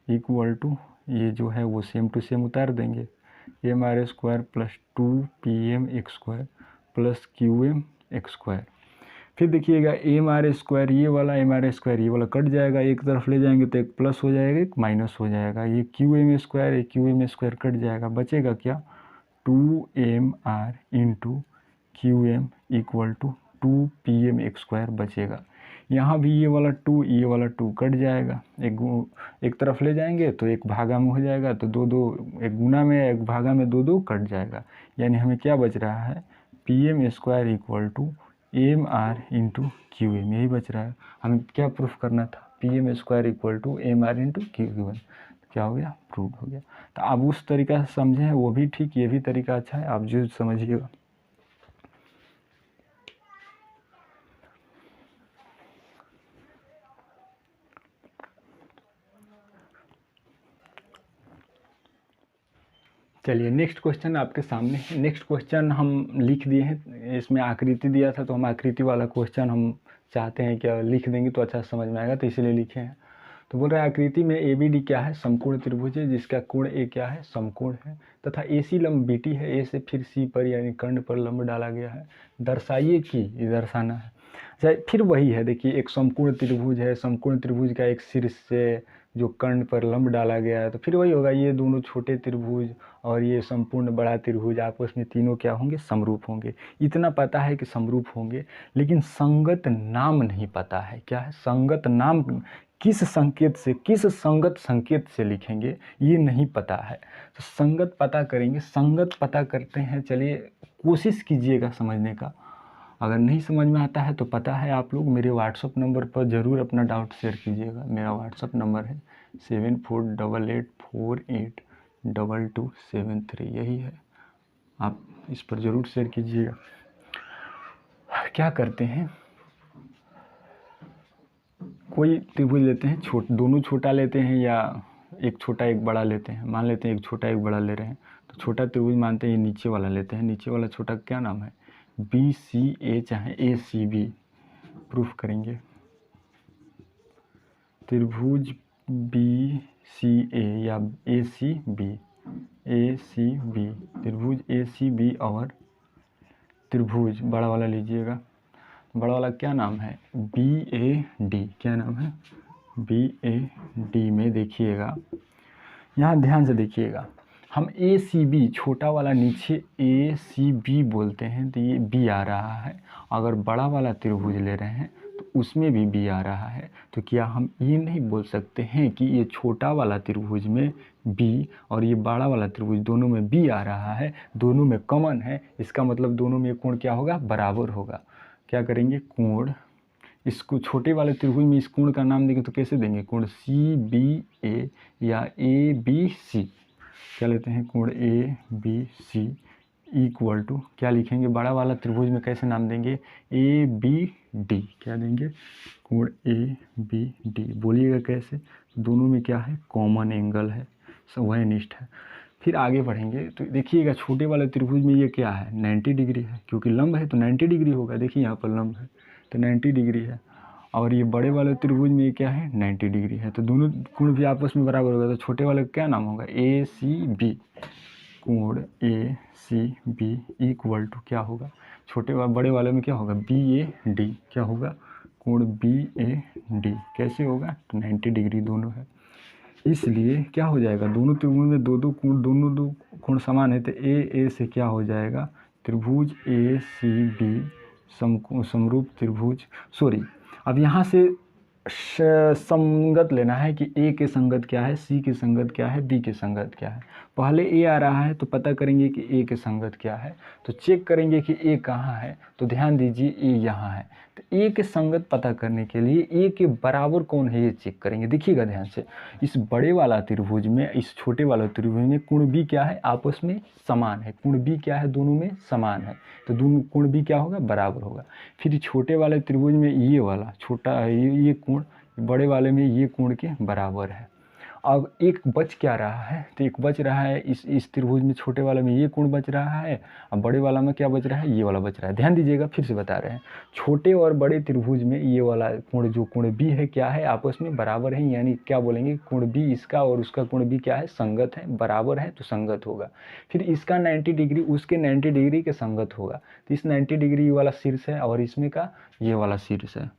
इक्वल टू ये जो है वो सेम टू सेम उतार देंगे, M R square plus 2pm X square plus Q M X square. फिर देखिएगा एम आर स्क्वायर ये वाला, एम आर स्क्वायर ये वाला कट जाएगा, एक तरफ ले जाएंगे तो एक प्लस हो जाएगा एक माइनस हो जाएगा, ये क्यू एम स्क्वायर ये क्यू एम स्क्वायर कट जाएगा, बचेगा क्या? 2mr into Q M equal to 2pm X square बचेगा। यहाँ भी ये वाला 2 ये वाला 2 कट जाएगा, एक तरफ ले जाएंगे तो एक भागा में हो जाएगा, तो दो दो एक गुना में एक भागा में दो दो कट जाएगा, यानी हमें क्या बच रहा है? pm square equal to M R into Q M, यही बच रहा है। हमें क्या प्रूफ करना था? pm square equal to M R into Q M, क्या हो गया? प्रूव हो गया। तो आप उस तरीका से समझे हैं वो भी ठीक, ये भी तरीका अच्छा है, आप जो समझिएगा। चलिए नेक्स्ट क्वेश्चन आपके सामने है। नेक्स्ट क्वेश्चन हम लिख दिए हैं, इसमें आकृति दिया था तो हम आकृति वाला क्वेश्चन हम चाहते हैं क्या लिख देंगे तो अच्छा समझ में आएगा, तो इसलिए लिखे हैं। तो बोल रहा है आकृति में ए बी डी क्या है? समकोण त्रिभुज है जिसका कोण ए क्या है? समकोण है, तथा ए सी लंब बी टी है, ए से फिर सी पर यानी कर्ण पर लंब डाला गया है, दर्शाइए कि, ये दर्शाना है। अच्छा फिर वही है, देखिए एक समकोण त्रिभुज है, समकोण त्रिभुज का एक शीर्ष से जो कर्ण पर लंब डाला गया है, तो फिर वही होगा, ये दोनों छोटे त्रिभुज और ये संपूर्ण बड़ा त्रिभुज आपस में तीनों क्या होंगे? समरूप होंगे। इतना पता है कि समरूप होंगे, लेकिन संगत नाम नहीं पता है। क्या है? संगत नाम किस संकेत से, किस संगत संकेत से लिखेंगे ये नहीं पता है, तो संगत पता करेंगे। संगत पता करते हैं, चलिए कोशिश कीजिएगा समझने का। अगर नहीं समझ में आता है तो पता है आप लोग मेरे व्हाट्सअप नंबर पर ज़रूर अपना डाउट शेयर कीजिएगा। मेरा व्हाट्सअप नंबर है 7488482273, यही है, आप इस पर ज़रूर शेयर कीजिएगा। क्या करते हैं, कोई त्रिभुज लेते हैं, दोनों छोटा लेते हैं या एक छोटा एक बड़ा लेते हैं। मान लेते हैं एक छोटा एक बड़ा ले रहे हैं, तो छोटा त्रिभुज मानते हैं ये नीचे वाला लेते हैं, नीचे वाला छोटा क्या नाम है? बी सी ए चाहे ए सी बी, प्रूफ करेंगे। त्रिभुज बी सी ए या ए सी बी, त्रिभुज ए सी बी और त्रिभुज बड़ा वाला लीजिएगा, बड़ा वाला क्या नाम है? बी ए डी, क्या नाम है? बी ए डी में देखिएगा, यहाँ ध्यान से देखिएगा, हम ए सी बी छोटा वाला नीचे ए सी बी बोलते हैं तो ये बी आ रहा है, अगर बड़ा वाला त्रिभुज ले रहे हैं तो उसमें भी बी आ रहा है, तो क्या हम ये नहीं बोल सकते हैं कि ये छोटा वाला त्रिभुज में बी और ये बड़ा वाला त्रिभुज दोनों में बी आ रहा है, दोनों में कॉमन है, इसका मतलब दोनों में कोण क्या होगा? बराबर होगा। क्या करेंगे? कोण, इसको छोटे वाले त्रिभुज में इस कोण का नाम देंगे तो कैसे देंगे? कोण सी बी ए या ए बी सी, क्या लेते हैं? कोण A B C equal to क्या लिखेंगे? बड़ा वाला त्रिभुज में कैसे नाम देंगे? ए बी डी, क्या देंगे? कोण ए बी डी। बोलिएगा कैसे? दोनों में क्या है? कॉमन एंगल है, वहनिष्ठ है। फिर आगे बढ़ेंगे तो देखिएगा छोटे वाले त्रिभुज में ये क्या है? 90 डिग्री है, क्योंकि लंब है तो 90 डिग्री होगा। देखिए यहाँ पर लंब है, तो 90 डिग्री है। और ये बड़े वाले त्रिभुज में ये क्या है 90 डिग्री है। तो दोनों कोण भी आपस में बराबर होगा। तो छोटे वाले का क्या नाम होगा ACB। कोण ACB इक्वल टू क्या होगा बड़े वाले में क्या होगा BAD। क्या होगा कोण BAD कैसे होगा तो 90 डिग्री दोनों है। इसलिए क्या हो जाएगा दोनों त्रिभुज में दोनों दो कोण समान है। तो AA से क्या हो जाएगा त्रिभुज ACB समरूप त्रिभुज अब यहाँ से संगत लेना है कि A के संगत क्या है, C के संगत क्या है, B के संगत क्या है। पहले A आ रहा है तो पता करेंगे कि A के संगत क्या है। तो चेक करेंगे कि A कहाँ है। तो ध्यान दीजिए A यहाँ है। तो A के संगत पता करने के लिए A के बराबर कौन है ये चेक करेंगे। देखिएगा ध्यान से, इस बड़े वाला त्रिभुज में इस छोटे वाला त्रिभुज में कोण B क्या है आपस में समान है। कोण B क्या है दोनों में समान है। तो दोनों कोण B क्या होगा बराबर होगा। फिर छोटे वाले त्रिभुज में ये वाला छोटा ये कोण बड़े वाले में ये कोण के बराबर है। अब एक बच क्या रहा है तो एक बच रहा है इस त्रिभुज में छोटे वाले में ये कोण बच रहा है। अब बड़े वाला में क्या बच रहा है ये वाला बच रहा है। ध्यान दीजिएगा फिर से बता रहे हैं छोटे और बड़े त्रिभुज में ये वाला कोण जो कोण B है क्या है आपस में बराबर है। यानी क्या बोलेंगे कोण B इसका और उसका कोण B क्या है संगत है बराबर है तो संगत होगा। फिर इसका 90 डिग्री उसके 90 डिग्री के संगत होगा। तो इस 90 डिग्री वाला शीर्ष है और इसमें का ये वाला शीर्ष है।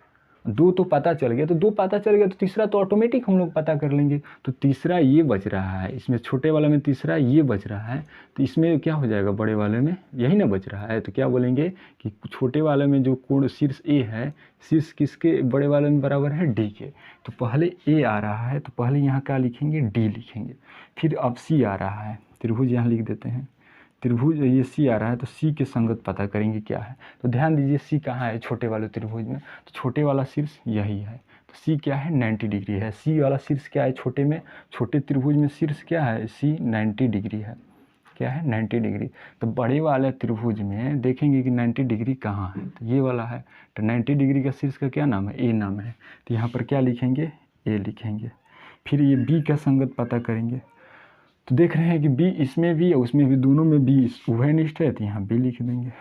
दो तो पता चल गया। तो दो पता चल गया तो तीसरा तो ऑटोमेटिक हम लोग पता कर लेंगे। तो तीसरा ये बच रहा है इसमें छोटे वाले में तीसरा ये बच रहा है। तो इसमें क्या हो जाएगा बड़े वाले में यही ना बच रहा है। तो क्या बोलेंगे कि छोटे वाले में जो कोण शीर्ष A है शीर्ष किसके बड़े वाले में बराबर है D के। तो पहले A आ रहा है तो पहले यहाँ क्या लिखेंगे D लिखेंगे। फिर अब C आ रहा है त्रिभुज यहाँ लिख देते हैं। त्रिभुज ये C आ रहा है तो C के संगत पता करेंगे क्या है। तो ध्यान दीजिए C कहाँ है छोटे वाले त्रिभुज में। तो छोटे वाला शीर्ष यही है। तो C क्या है 90 डिग्री है। C वाला शीर्ष क्या है छोटे में छोटे त्रिभुज में शीर्ष क्या है C 90 डिग्री है। क्या है 90 डिग्री। तो बड़े वाले त्रिभुज में देखेंगे कि 90 डिग्री कहाँ है तो ये वाला है। तो 90 डिग्री का शीर्ष का क्या नाम है A नाम है। तो यहाँ पर क्या लिखेंगे A लिखेंगे। फिर ये B का संगत पता करेंगे। तो देख रहे हैं कि B इसमें भी है उसमें भी दोनों में B उभयनिष्ठ है तो यहाँ B लिख देंगे।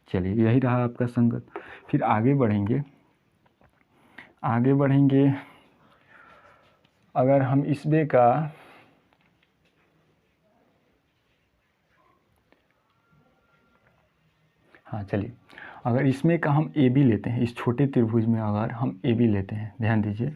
चलिए यही रहा आपका संगत। फिर आगे बढ़ेंगे अगर हम इस बे का चलिए अगर इसमें का हम AB लेते हैं इस छोटे त्रिभुज में अगर हम AB लेते हैं ध्यान दीजिए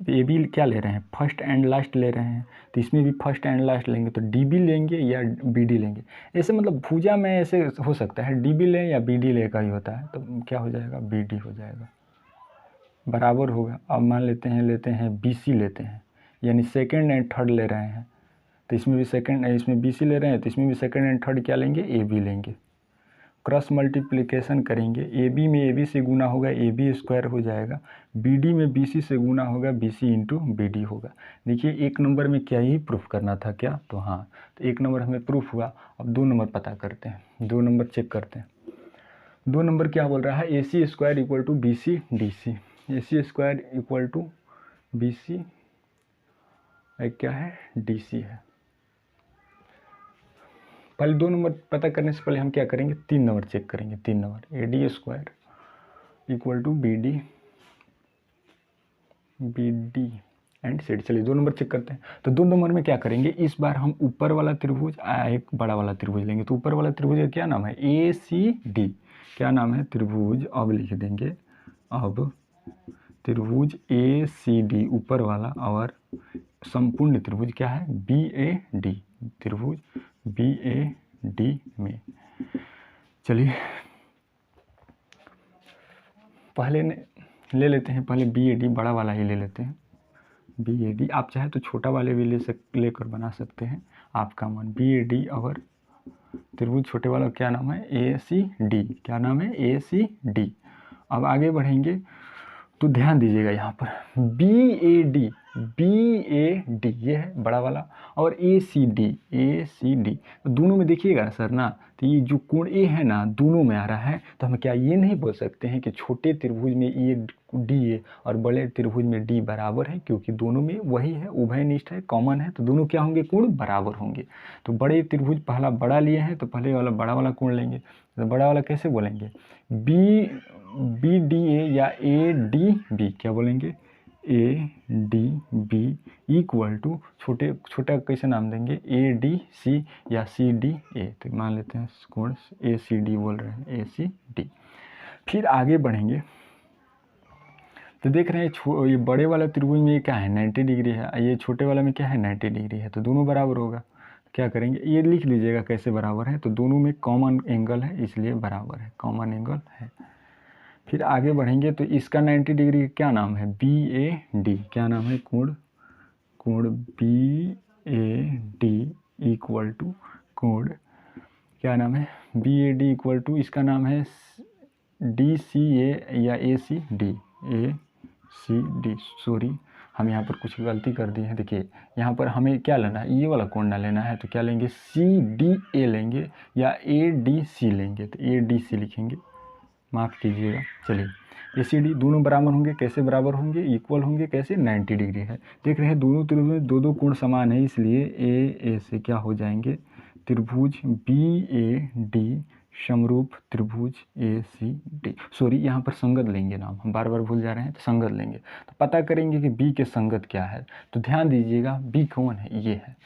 AB क्या ले रहे हैं फर्स्ट एंड लास्ट ले रहे हैं। तो इसमें भी फर्स्ट एंड लास्ट लेंगे तो DB लेंगे या BD लेंगे। ऐसे मतलब भुजा में ऐसे हो सकता है DB लें या BD ले का ही होता है। तो क्या हो जाएगा BD हो जाएगा बराबर होगा। अब मान लेते हैं BC लेते हैं यानी सेकंड एंड थर्ड ले रहे हैं। तो इसमें BC ले रहे हैं तो इसमें भी सेकंड एंड थर्ड क्या लेंगे AB लेंगे। क्रॉस मल्टीप्लिकेशन करेंगे AB में AB से गुना होगा AB स्क्वायर हो जाएगा। BD में BC से गुना होगा BC इंटू BD होगा। देखिए एक नंबर में क्या ही प्रूफ करना था क्या तो तो एक नंबर हमें प्रूफ हुआ। अब 2 नंबर पता करते हैं 2 नंबर चेक करते हैं। 2 नंबर क्या बोल रहा है AC square equal to BC DC। AC square equal to BC क्या है DC है। पहले 2 नंबर पता करने से पहले हम क्या करेंगे 3 नंबर चेक करेंगे। 3 number AD square equal to BD and set. चलिए 2 नंबर चेक करते हैं। तो 2 नंबर में क्या करेंगे इस बार हम ऊपर वाला त्रिभुज एक बड़ा वाला त्रिभुज लेंगे। तो ऊपर वाला त्रिभुज का क्या नाम है ACD। क्या नाम है त्रिभुज अब लिख देंगे अब त्रिभुज ACD ऊपर वाला और संपूर्ण त्रिभुज क्या है BAD त्रिभुज BAD में। चलिए पहले ले लेते हैं पहले BAD बड़ा वाला ही ले लेते हैं BAD। आप चाहे तो छोटा वाले भी लेकर बना सकते हैं आपका मन। BAD और त्रिभुज छोटे वाला क्या नाम है ACD। क्या नाम है ACD। अब आगे बढ़ेंगे तो ध्यान दीजिएगा यहाँ पर BAD BAD ये है बड़ा वाला, और ACD दोनों में देखिएगा सर ना, तो ये जो कोण A है ना दोनों में आ रहा है, तो हम क्या ये नहीं बोल सकते हैं कि छोटे त्रिभुज में DA और बड़े त्रिभुज में D बराबर है, क्योंकि दोनों में वही है, उभयनिष्ठ है, कॉमन है, तो दोनों क्या होंगे, कोण बराबर होंगे। तो बड़े त्रिभुज पहला बड़ा लिए हैं तो पहले वाला बड़ा वाला कोण लेंगे, तो बड़ा वाला कैसे बोलेंगे, BDA या ADB क्या बोलेंगे, ADB इक्वल टू छोटा कैसे नाम देंगे, ADC या CDA, तो मान लेते हैं कोण ACD बोल रहे हैं, ACD। फिर आगे बढ़ेंगे तो देख रहे हैं ये बड़े वाला त्रिभुज में ये क्या है 90 डिग्री है, ये छोटे वाला में क्या है 90 डिग्री है, तो दोनों बराबर होगा। क्या करेंगे, ये लिख लीजिएगा कैसे बराबर है, तो दोनों में कॉमन एंगल है इसलिए बराबर है, कॉमन एंगल है। फिर आगे बढ़ेंगे तो इसका 90 डिग्री क्या नाम है, BAD क्या नाम है, कोण BAD इक्वल टू कोण क्या नाम है, BAD इक्वल टू इसका नाम है DCA या ACD, सॉरी हम यहाँ पर कुछ गलती कर दी है। देखिए यहाँ पर हमें क्या लेना है, ये वाला कोण ना लेना है, तो क्या लेंगे CDA लेंगे या ADC लेंगे, तो ADC लिखेंगे, माफ़ कीजिएगा। चलिए ACD दोनों बराबर होंगे, कैसे बराबर होंगे, इक्वल होंगे, कैसे 90 डिग्री है। देख रहे हैं दोनों त्रिभुज में दो कोण समान है, इसलिए AA से क्या हो जाएंगे, त्रिभुज BAD समरूप त्रिभुज ACD, सॉरी यहाँ पर संगत लेंगे नाम, हम बार बार भूल जा रहे हैं, तो संगत लेंगे, तो पता करेंगे कि B के संगत क्या है। तो ध्यान दीजिएगा B कौन है, ये है।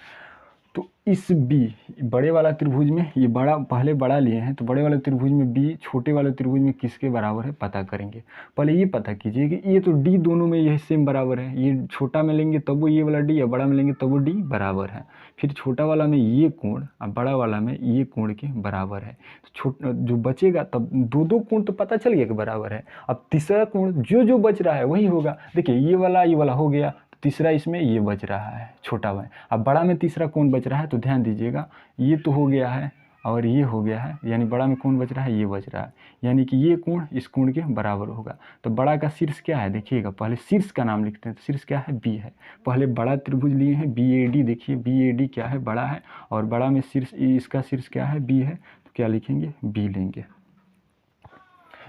तो इस B बड़े वाला त्रिभुज में ये बड़ा पहले बड़ा लिए हैं, तो बड़े वाले त्रिभुज में B छोटे वाले त्रिभुज में किसके बराबर है पता करेंगे। पहले ये पता कीजिए कि ये तो D दोनों में यही सेम बराबर है, ये छोटा में लेंगे तब वो ये वाला D, या बड़ा में लेंगे तब वो D बराबर है। फिर छोटा वाला में ये कोण और बड़ा वाला में ये कोण के बराबर है, तो जो बचेगा तब दो कोण तो पता चल गया कि बराबर है। अब तीसरा कोण जो बच रहा है वही होगा। देखिए ये वाला हो गया, तीसरा इसमें ये बच रहा है छोटा में, अब बड़ा में तीसरा कोण बच रहा है, तो ध्यान दीजिएगा ये तो हो गया है और ये हो गया है, यानी बड़ा में कौन बच रहा है, ये बच रहा है, यानी कि ये कोण इस कोण के बराबर होगा। तो बड़ा का शीर्ष क्या है, देखिएगा पहले शीर्ष का नाम लिखते हैं, तो शीर्ष क्या है, B है। पहले बड़ा त्रिभुज लिए हैं BAD, देखिए BAD क्या है, बड़ा है, और बड़ा में शीर्ष इसका शीर्ष क्या है, B है, तो क्या लिखेंगे, B लेंगे,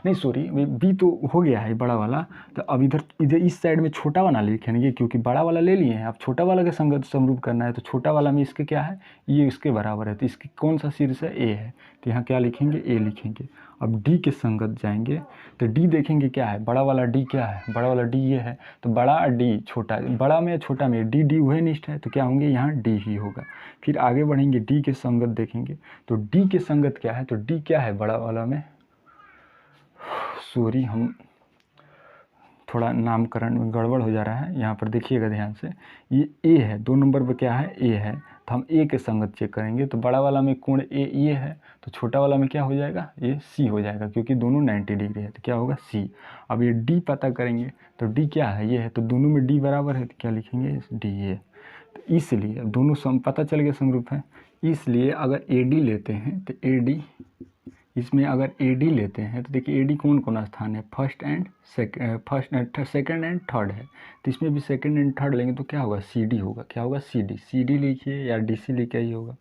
नहीं सॉरी B तो हो गया है बड़ा वाला। तो अब इधर इस साइड में छोटा वाला लिखेंगे, क्योंकि बड़ा वाला ले लिए हैं, अब छोटा वाला के संगत समरूप करना है, तो छोटा वाला में इसके क्या है, ये इसके बराबर है, तो इसके कौन सा शीर्ष है, A है, तो यहाँ क्या लिखेंगे, A लिखेंगे। अब D के संगत जाएंगे तो D देखेंगे क्या है, बड़ा वाला D क्या है, बड़ा वाला D ये है, तो बड़ा D छोटा, बड़ा में छोटा में D उभयनिष्ठ है, तो क्या होंगे यहाँ D ही होगा। फिर आगे बढ़ेंगे D के संगत देखेंगे, तो D के संगत क्या है, तो D क्या है बड़ा वाला में, सॉरी हम थोड़ा नामकरण में गड़बड़ हो जा रहा है, यहाँ पर देखिएगा ध्यान से, ये A है, 2 नंबर पर क्या है, A है, तो हम A के संगत चेक करेंगे, तो बड़ा वाला में कोण A ये है, तो छोटा वाला में क्या हो जाएगा, ये C हो जाएगा, क्योंकि दोनों 90 डिग्री है, तो क्या होगा C। अब ये D पता करेंगे, तो D क्या है, ये है, तो दोनों में D बराबर है, तो क्या लिखेंगे, D ये। तो इसलिए अब दोनों पता चल गया समरूप है, इसलिए अगर AD लेते हैं तो AD इसमें अगर AD लेते हैं तो देखिए AD कौन स्थान है, first and second and third है, तो इसमें भी सेकंड एंड थर्ड लेंगे तो क्या होगा, CD होगा, क्या होगा, CD लिखिए या DC लिखिए ही होगा,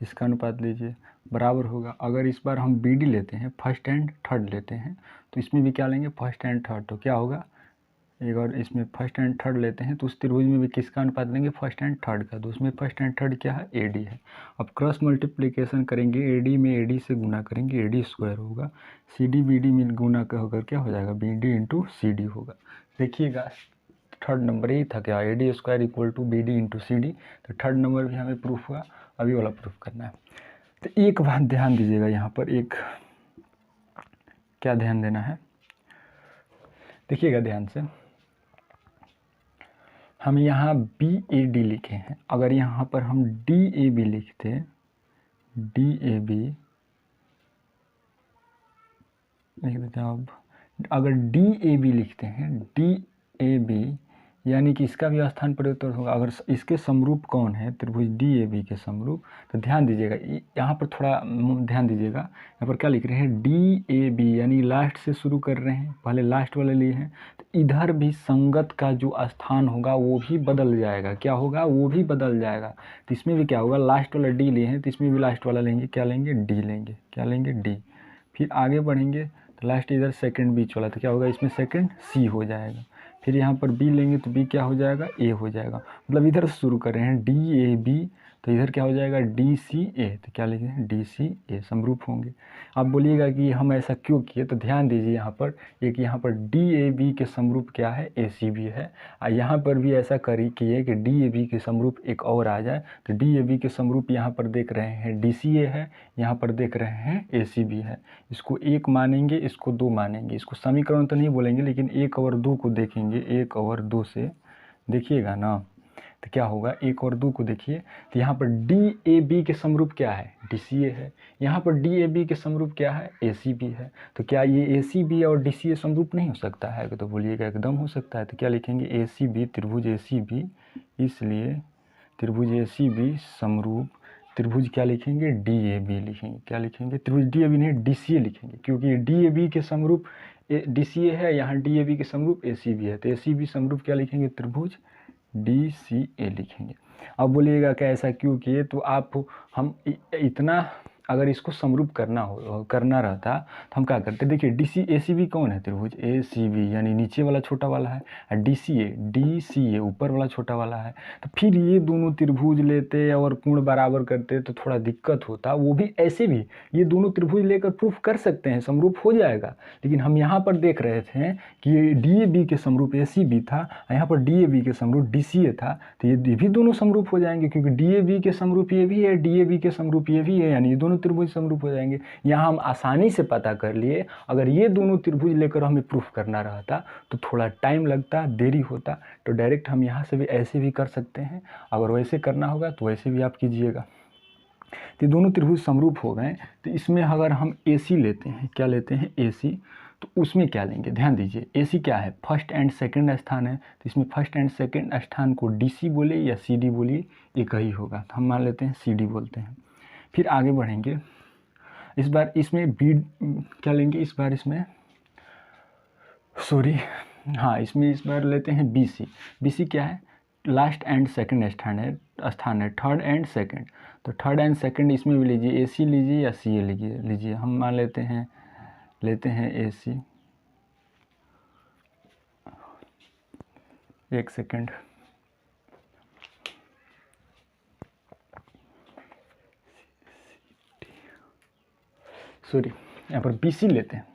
इसका अनुपात लीजिए बराबर होगा। अगर इस बार हम BD लेते हैं, फर्स्ट एंड थर्ड लेते हैं, तो इसमें भी क्या लेंगे, फर्स्ट एंड थर्ड, तो क्या होगा, एक और इसमें फर्स्ट एंड थर्ड लेते हैं, तो उस त्रिभुज में भी किसका अनुपात लेंगे, फर्स्ट एंड थर्ड का, तो उसमें फर्स्ट एंड थर्ड क्या है, AD है। अब क्रॉस मल्टीप्लिकेशन करेंगे, AD में AD से गुना करेंगे, AD स्क्वायर होगा, CD BD में गुना होकर क्या हो जाएगा, BD इंटू CD होगा। देखिएगा थर्ड नंबर यही था क्या, AD square equal to BD into CD, तो थर्ड नंबर भी हमें प्रूफ हुआ, अभी वाला प्रूफ करना है। तो एक बात ध्यान दीजिएगा, यहाँ पर एक क्या ध्यान देना है, देखिएगा ध्यान से, हम यहाँ BAD लिखे हैं, अगर यहाँ पर हम DAB लिखते, DAB लिख देते हैं, अब अगर DAB लिखते हैं, DAB यानी कि इसका भी स्थान परिवर्तन होगा। अगर इसके समरूप कौन है, त्रिभुज डी ए बी के समरूप, तो ध्यान दीजिएगा यहाँ पर थोड़ा ध्यान दीजिएगा, यहाँ पर क्या लिख रहे हैं, डी ए बी, यानी लास्ट से शुरू कर रहे हैं, पहले लास्ट वाले लिए हैं, तो इधर भी संगत का जो स्थान होगा वो भी बदल जाएगा। क्या होगा, वो भी बदल जाएगा। तो इसमें भी क्या होगा, लास्ट वाला डी लिए हैं तो इसमें भी लास्ट वाला लेंगे, क्या लेंगे, डी लेंगे। क्या लेंगे, डी। फिर आगे बढ़ेंगे तो लास्ट इधर सेकंड बीच वाला, तो क्या होगा, इसमें सेकंड सी हो जाएगा। फिर यहाँ पर बी लेंगे तो बी क्या हो जाएगा, ए हो जाएगा। मतलब इधर से शुरू कर रहे हैं डी ए बी, तो इधर क्या हो जाएगा, डी सी ए, तो क्या लिखेंगे, डी सी ए, समरूप होंगे। आप बोलिएगा कि हम ऐसा क्यों किए, तो ध्यान दीजिए यहाँ पर एक, यहाँ पर डी ए बी के समरूप क्या है, ए सी बी है। और यहाँ पर भी ऐसा किए कि डी ए बी के समरूप एक और आ जाए, तो डी ए बी के समरूप यहाँ पर देख रहे हैं डी सी ए है, यहाँ पर देख रहे हैं ए सी बी है। इसको एक मानेंगे, इसको दो मानेंगे। इसको समीकरण तो नहीं बोलेंगे, लेकिन एक और दो को देखेंगे, एक और दो से देखिएगा ना, तो क्या होगा, एक और दो को देखिए, तो यहाँ पर डी ए बी के समरूप क्या है, डी सी ए है। यहाँ पर डी ए बी के समरूप क्या है, ए सी बी है। तो क्या ये ए सी बी और डी सी ए समरूप नहीं हो सकता है, तो बोलिएगा एकदम हो सकता है। तो क्या लिखेंगे, ए सी बी, त्रिभुज ए सी बी, इसलिए त्रिभुज ए सी बी समरूप त्रिभुज क्या लिखेंगे, डी ए बी लिखेंगे। क्या लिखेंगे, त्रिभुज डी ए बी नहीं, डी सी ए लिखेंगे, क्योंकि डी ए बी के समरूप डी सी ए है, यहाँ डी ए बी के समरूप ए सी बी है। तो ए सी बी समरूप क्या लिखेंगे, त्रिभुज डी सी ए लिखेंगे। अब बोलिएगा क्या ऐसा क्यों किए, तो आप हम इतना अगर इसको समरूप करना रहता तो हम क्या करते, देखिए डी सी ए सी बी कौन है, त्रिभुज ए सी बी, यानी नीचे वाला छोटा वाला है, और डी सी ए ऊपर वाला छोटा वाला है। तो फिर ये दोनों त्रिभुज लेते और कोण बराबर करते तो थोड़ा दिक्कत होता। वो भी ऐसे भी ये दोनों त्रिभुज लेकर प्रूफ कर सकते हैं, समरूप हो जाएगा। लेकिन हम यहाँ पर देख रहे थे कि डी ए बी के समरूप ए सी बी था, यहाँ पर डी ए बी के समरूप डी सी ए था, तो ये भी दोनों समरूप हो जाएंगे, क्योंकि डी ए बी के समरूप ये भी है, डी ए बी के समरूप ये भी है, यानी ये दोनों त्रिभुज समरूप हो जाएंगे। यहाँ हम आसानी से पता कर लिए। अगर ये दोनों त्रिभुज लेकर हमें प्रूफ करना रहता तो थोड़ा टाइम लगता, देरी होता। तो डायरेक्ट हम यहाँ से भी ऐसे भी कर सकते हैं। अगर वैसे करना होगा तो वैसे भी आप कीजिएगा। तो दोनों त्रिभुज समरूप हो गए। तो इसमें अगर हम ए सी लेते हैं, क्या लेते हैं, ए सी, तो उसमें क्या लेंगे, ध्यान दीजिए। ए सी क्या है, फर्स्ट एंड सेकंड स्थान है। तो इसमें फर्स्ट एंड सेकंड स्थान को डी सी बोले या सी डी बोलिए, एक ही होगा। तो हम मान लेते हैं सी डी बोलते हैं। फिर आगे बढ़ेंगे। इस बार इसमें बी क्या लेंगे, इस बार इसमें सॉरी हाँ, इसमें इस बार लेते हैं बी सी। बी सी क्या है, लास्ट एंड सेकंड स्थान है, थर्ड एंड सेकंड। तो थर्ड एंड सेकंड इसमें भी लीजिए, ए सी लीजिए या सी ए लीजिए। हम मान लेते हैं ए सी। एक सेकंड, सॉरी, यहाँ पर बी सी लेते हैं।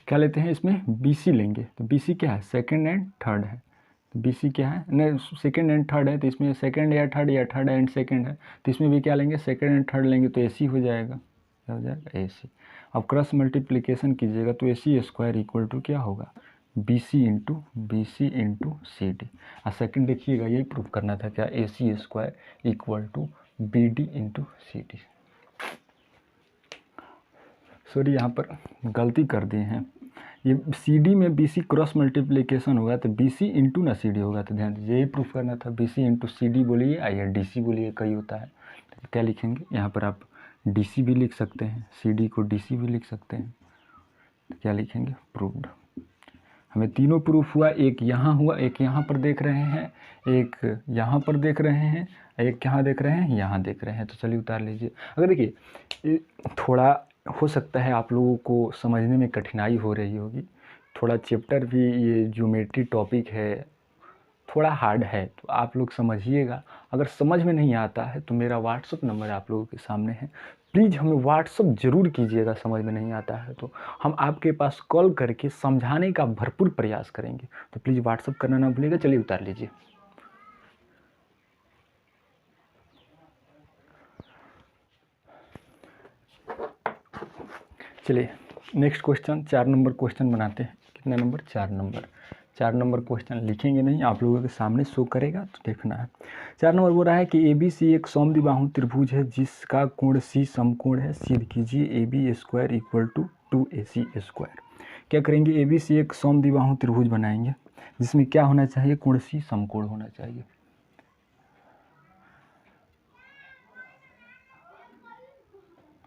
क्या लेते हैं, इसमें बी सी लेंगे। तो बी सी क्या है, सेकंड एंड थर्ड है। तो बी सी क्या है, नहीं सेकंड एंड थर्ड है, तो इसमें सेकंड या थर्ड एंड सेकंड है। तो इसमें भी क्या लेंगे, सेकंड एंड थर्ड लेंगे, तो ए सी हो जाएगा। क्या हो जाएगा, ए सी। अब क्रॉस मल्टीप्लिकेशन कीजिएगा तो A C square equal to क्या होगा, B C into C D. और सेकेंड देखिएगा, यही प्रूफ करना था, क्या, A C square equal to B D into C D. Sorry, यहाँ पर गलती कर दिए हैं। ये सी डी में बी सी क्रॉस मल्टीप्लिकेशन होगा तो बी सी इंटू ना सी डी होगा। तो ध्यान दीजिए, यही प्रूफ करना था। B C into C D बोलिए या डी सी बोलिए, कई होता है। तो क्या लिखेंगे, यहाँ पर आप डी सी भी लिख सकते हैं, सी डी को डी सी भी लिख सकते हैं। तो क्या लिखेंगे, प्रूव्ड। हमें तीनों प्रूफ हुआ, एक यहाँ हुआ, एक यहाँ पर देख रहे हैं, एक यहाँ पर देख रहे हैं, एक कहाँ देख रहे हैं, यहाँ देख रहे हैं। तो चलिए उतार लीजिए। अगर देखिए थोड़ा हो सकता है आप लोगों को समझने में कठिनाई हो रही होगी, थोड़ा चैप्टर भी ये ज्योमेट्री टॉपिक है, थोड़ा हार्ड है, तो आप लोग समझिएगा। अगर समझ में नहीं आता है तो मेरा व्हाट्सअप नंबर आप लोगों के सामने है, प्लीज़ हमें व्हाट्सअप ज़रूर कीजिएगा। समझ में नहीं आता है तो हम आपके पास कॉल करके समझाने का भरपूर प्रयास करेंगे। तो प्लीज़ व्हाट्सअप करना ना भूलिएगा। चलिए उतार लीजिए। चलिए नेक्स्ट क्वेश्चन, 4 नंबर क्वेश्चन बनाते हैं। कितना नंबर, 4 नंबर। 4 नंबर क्वेश्चन लिखेंगे नहीं, आप लोगों के सामने शो करेगा तो देखना है। 4 नंबर बोल रहा है कि ए बी सी एक समद्विबाहु त्रिभुज है जिसका कोण सी समकोण है। सिद्ध कीजिए A B square equal to 2AC square. क्या करेंगे, ए बी सी एक समद्विबाहु त्रिभुज बनाएंगे। जिसमें क्या होना चाहिए, कोण सी समकोण होना चाहिए।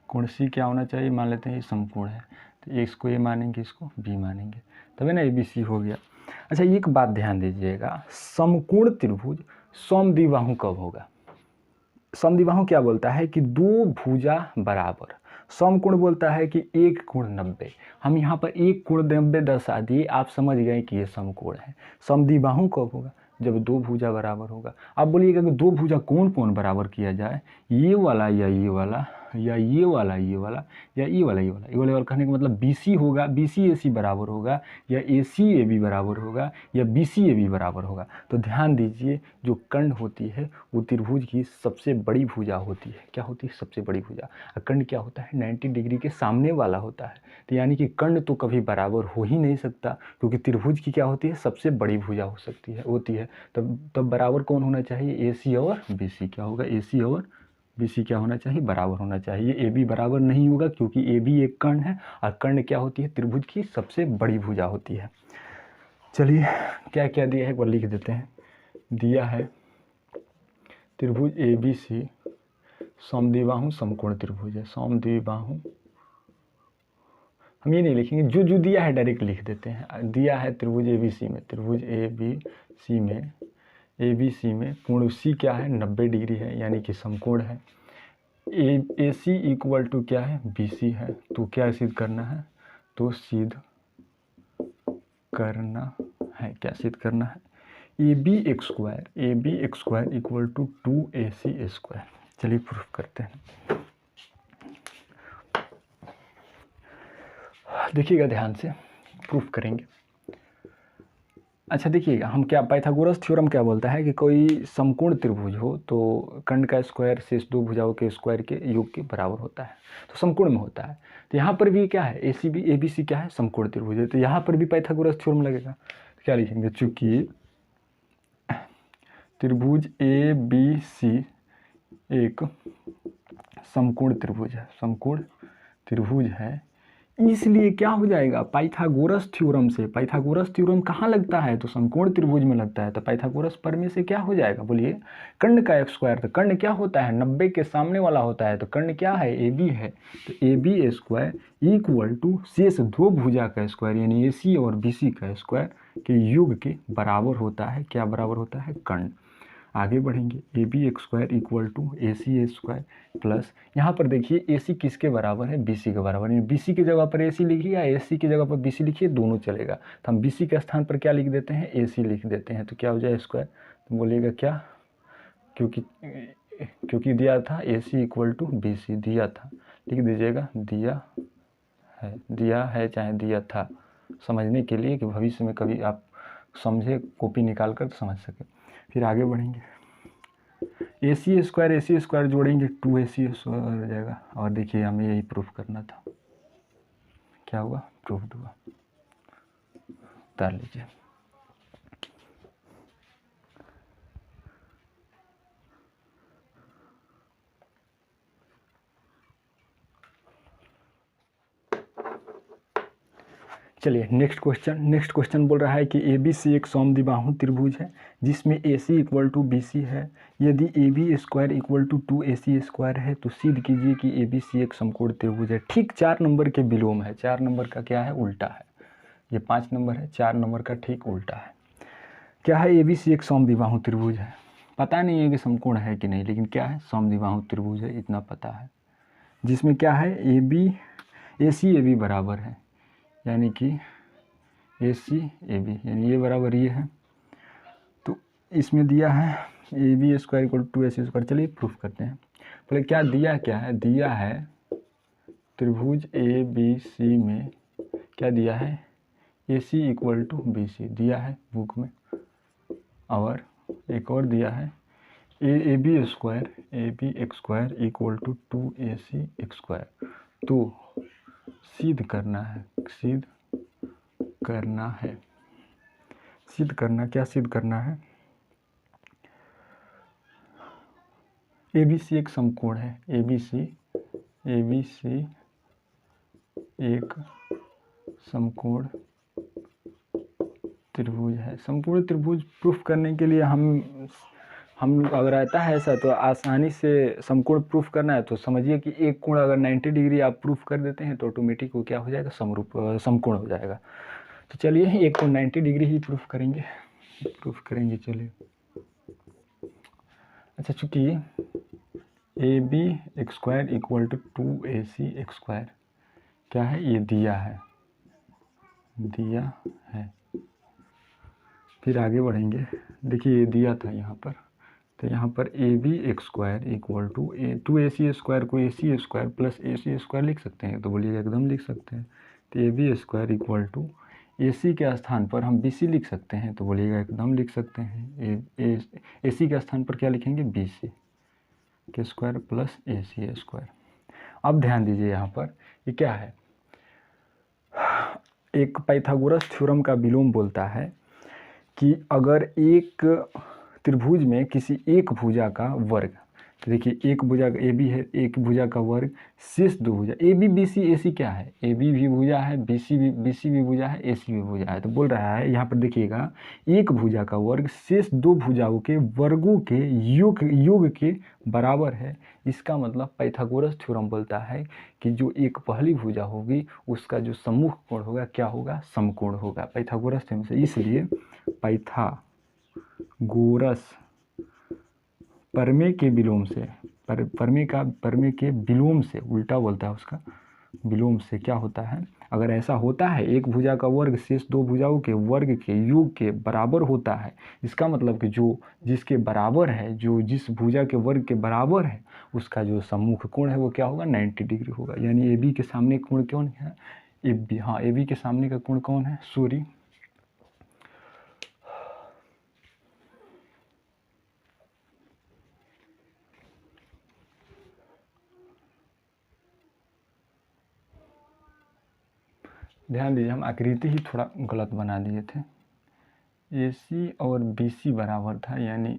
कोण सी क्या होना चाहिए, मान लेते हैं ये समकोण है, तो इसको ए मानेंगे, इसको बी मानेंगे, तभी ना ABC हो गया। अच्छा एक बात ध्यान दीजिएगा, समकोण त्रिभुज समद्विबाहु कब होगा? समद्विबाहु क्या बोलता है कि दो भुजा बराबर। समकोण बोलता है कि एक कोण 90। हम यहाँ पर एक कोण 90 दर्शा दिए, आप समझ गए कि ये समकोण है। समद्विबाहु कब होगा? जब दो भुजा बराबर होगा। आप बोलिएगा कि दो भुजा कौन कौन बराबर किया जाए, ये वाला या ये वाला, या ये वाला ये वाला, या ये वाला ये वाला। ये वाला कहने का मतलब BC होगा, BC AC बराबर होगा, या AC AB बराबर होगा, या BC AB बराबर होगा। तो ध्यान दीजिए, जो कंड होती है वो त्रिभुज की सबसे बड़ी भुजा होती है। क्या होती है? सबसे बड़ी भुजा। कंड क्या होता है? 90 डिग्री के सामने वाला होता है। तो यानी कि कंड तो कभी बराबर हो ही नहीं सकता, क्योंकि त्रिभुज की क्या होती है? सबसे बड़ी भुजा हो सकती है, होती है। तब बराबर कौन होना चाहिए? AC और BC। क्या होगा? AC और BC क्या होना चाहिए? बराबर होना चाहिए। AB बराबर नहीं होगा, क्योंकि AB एक कर्ण है, और कर्ण क्या होती है? त्रिभुज की सबसे बड़ी भुजा होती है। चलिए क्या क्या दिया है एक बार लिख देते हैं। दिया है त्रिभुज ABC समद्विबाहु समकोण त्रिभुज है। समद्विबाहु हम ये नहीं लिखेंगे, जो दिया है डायरेक्ट लिख देते हैं। दिया है त्रिभुज ABC में, त्रिभुज ABC में कोण C क्या है? 90 डिग्री है, यानी कि समकोण है। AC इक्वल टू क्या है? BC है। तो क्या सिद्ध करना है? तो सिद्ध करना है, क्या सिद्ध करना है? AB square equal to 2AC square. चलिए प्रूफ करते हैं। देखिएगा ध्यान से, प्रूफ करेंगे। अच्छा देखिएगा, हम क्या, पाइथागोरस थ्योरम क्या बोलता है कि कोई समकोण त्रिभुज हो तो कंड का स्क्वायर शेष दो भुजाओं के स्क्वायर के योग के बराबर होता है, तो समकोण में होता है। तो यहाँ पर भी क्या है? ACB ABC क्या है? समकोण त्रिभुज है। तो यहाँ पर भी पाइथागोरस थ्योरम लगेगा। तो क्या लिखेंगे? चूंकि त्रिभुज ABC एक समकोण त्रिभुज है, समकोण त्रिभुज है, इसलिए क्या हो जाएगा? पाइथागोरस थ्योरम से, पाइथागोरस थ्योरम कहाँ लगता है? तो समकोण त्रिभुज में लगता है। तो पाइथागोरस प्रमेय से क्या हो जाएगा? बोलिए, कर्ण का स्क्वायर। तो कर्ण क्या होता है? 90 के सामने वाला होता है। तो कर्ण क्या है? AB है। तो AB स्क्वायर इक्वल टू शेष दो भुजा का स्क्वायर, यानी AC और BC का स्क्वायर के योग के बराबर होता है। क्या बराबर होता है? कर्ण। आगे बढ़ेंगे, AB square equal to AC square plus, यहाँ पर देखिए AC किसके बराबर है? BC के बराबर है। BC की जगह पर AC लिखिए या AC की जगह पर BC लिखिए, दोनों चलेगा। तो हम BC के स्थान पर क्या लिख देते हैं? AC लिख देते हैं। तो क्या हो जाए? स्क्वायर। तो बोलिएगा क्या? क्योंकि दिया था AC इक्वल टू BC, दिया था, लिख दीजिएगा दिया है चाहे दिया था, समझने के लिए कि भविष्य में कभी आप समझे, कॉपी निकाल कर तो समझ सके। फिर आगे बढ़ेंगे, AC स्क्वायर जोड़ेंगे 2AC स्क्वायर हो जाएगा। और देखिए हमें यही प्रूफ करना था। क्या हुआ? प्रूफ हुआ। उतार लीजिए। चलिए नेक्स्ट क्वेश्चन बोल रहा है कि ABC एक समद्विबाहु त्रिभुज है जिसमें AC इक्वल टू BC है। यदि AB square equal to 2AC square है तो सिद्ध कीजिए कि ABC एक समकोण त्रिभुज है। ठीक 4 नंबर के विलोम है। 4 नंबर का क्या है? उल्टा है। ये 5 नंबर है, 4 नंबर का ठीक उल्टा है। क्या है? ABC एक समद्विबाहु त्रिभुज है। पता नहीं है कि समकोण है कि नहीं, लेकिन क्या है? समद्विबाहु त्रिभुज है, इतना पता है। जिसमें क्या है? AC AB बराबर है, यानी कि AC AB, यानी ये बराबर ये है। तो इसमें दिया है AB square equal to 2AC square. चलिए प्रूफ करते हैं। पहले क्या दिया? क्या है? दिया है त्रिभुज ABC में क्या दिया है? AC इक्वल टू BC दिया है बुक में, और एक और दिया है AB square equal to 2AC square. तो सिद्ध करना है, सिद्ध करना, क्या सिद्ध करना है? ABC एक समकोण है। ABC एक समकोण त्रिभुज है। समकोण त्रिभुज प्रूफ करने के लिए हम अगर रहता है ऐसा तो आसानी से समकोण प्रूफ करना है तो समझिए कि एक कोण अगर 90 डिग्री आप प्रूफ कर देते हैं तो ऑटोमेटिक वो क्या हो जाएगा, समकोण हो जाएगा। तो चलिए एक कोण 90 डिग्री ही प्रूफ करेंगे चलिए। अच्छा, चूँकि AB² इक्वल टू 2AC² क्या है, ये दिया है। फिर आगे बढ़ेंगे, देखिए ये दिया था यहाँ पर, तो यहाँ पर AB² इक्वल टू 2AC² को AC² प्लस AC² लिख सकते हैं, तो बोलिए एकदम लिख सकते हैं। तो AB² इक्वल टू AC के स्थान पर हम BC लिख सकते हैं, तो बोलिएगा एकदम लिख सकते हैं। AC के स्थान पर क्या लिखेंगे, BC के स्क्वायर प्लस AC²। अब ध्यान दीजिए यहाँ पर ये क्या है, एक पाइथागोरस थ्योरम का विलोम बोलता है कि अगर एक त्रिभुज में किसी एक भुजा का वर्ग, तो देखिए एक भुजा का AB है, एक भुजा का वर्ग शेष दो भुजा AB BC AC क्या है, AB भी भुजा है, BC भी भुजा है, AC भी भुजा है। तो बोल रहा है यहाँ पर देखिएगा, एक भुजा का वर्ग शेष दो भुजाओं के वर्गों के योग के बराबर है। इसका मतलब पाइथागोरस थ्योरम बोलता है कि जो एक पहली भुजा होगी उसका जो सम्मुख कोण होगा क्या होगा, समकोण होगा, पाइथागोरस थ्योरम से। इसलिए पाइथागोरस प्रमेय के विलोम से, प्रमेय के विलोम से, उल्टा बोलता है उसका, विलोम से क्या होता है, अगर ऐसा होता है एक भुजा का वर्ग शेष दो भुजाओं के वर्ग के योग के बराबर होता है, इसका मतलब कि जो जिसके बराबर है, जो जिस भुजा के वर्ग के बराबर है उसका जो सम्मुख कोण है वो क्या होगा, 90 डिग्री होगा। यानी AB के सामने कोण कौन है, AB, हाँ AB के सामने का कोण कौन है, सॉरी ध्यान दीजिए, हम आकृति ही थोड़ा गलत बना दिए थे। AC और BC बराबर था, यानी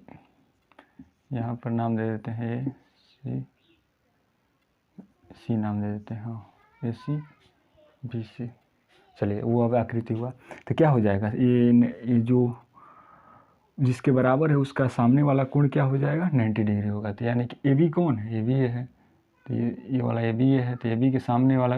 यहाँ पर नाम दे देते हैं C नाम दे देते हैं, हाँ AC BC। चलिए वो अब आकृति हुआ, तो क्या हो जाएगा, ये जो जिसके बराबर है उसका सामने वाला कोण क्या हो जाएगा, 90 डिग्री होगा। तो यानी कि AB कौन है, AB ये है, तो ये वाला AB ये है, तो AB के सामने वाला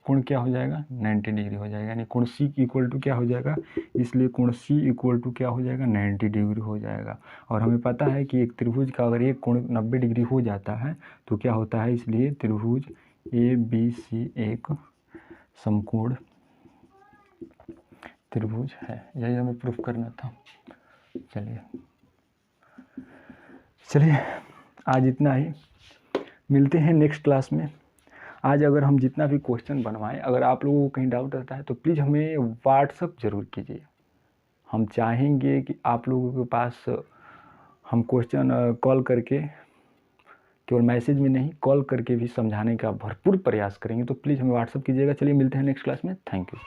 कोण क्या हो जाएगा, 90 डिग्री हो जाएगा। यानी कोण C इक्वल टू क्या हो जाएगा, इसलिए कोण C इक्वल टू क्या हो जाएगा, 90 डिग्री हो जाएगा। और हमें पता है कि एक त्रिभुज का अगर एक कोण 90 डिग्री हो जाता है तो क्या होता है, इसलिए त्रिभुज ABC एक समकोण त्रिभुज है। यही हमें प्रूफ करना था। चलिए आज इतना ही, मिलते हैं नेक्स्ट क्लास में। आज अगर हम जितना भी क्वेश्चन बनवाएं, अगर आप लोगों को कहीं डाउट रहता है तो प्लीज़ हमें व्हाट्सअप ज़रूर कीजिए। हम चाहेंगे कि आप लोगों के पास हम क्वेश्चन कॉल करके, केवल मैसेज में नहीं, कॉल करके भी समझाने का भरपूर प्रयास करेंगे। तो प्लीज़ हमें व्हाट्सअप कीजिएगा। चलिए मिलते हैं नेक्स्ट क्लास में। Thank you.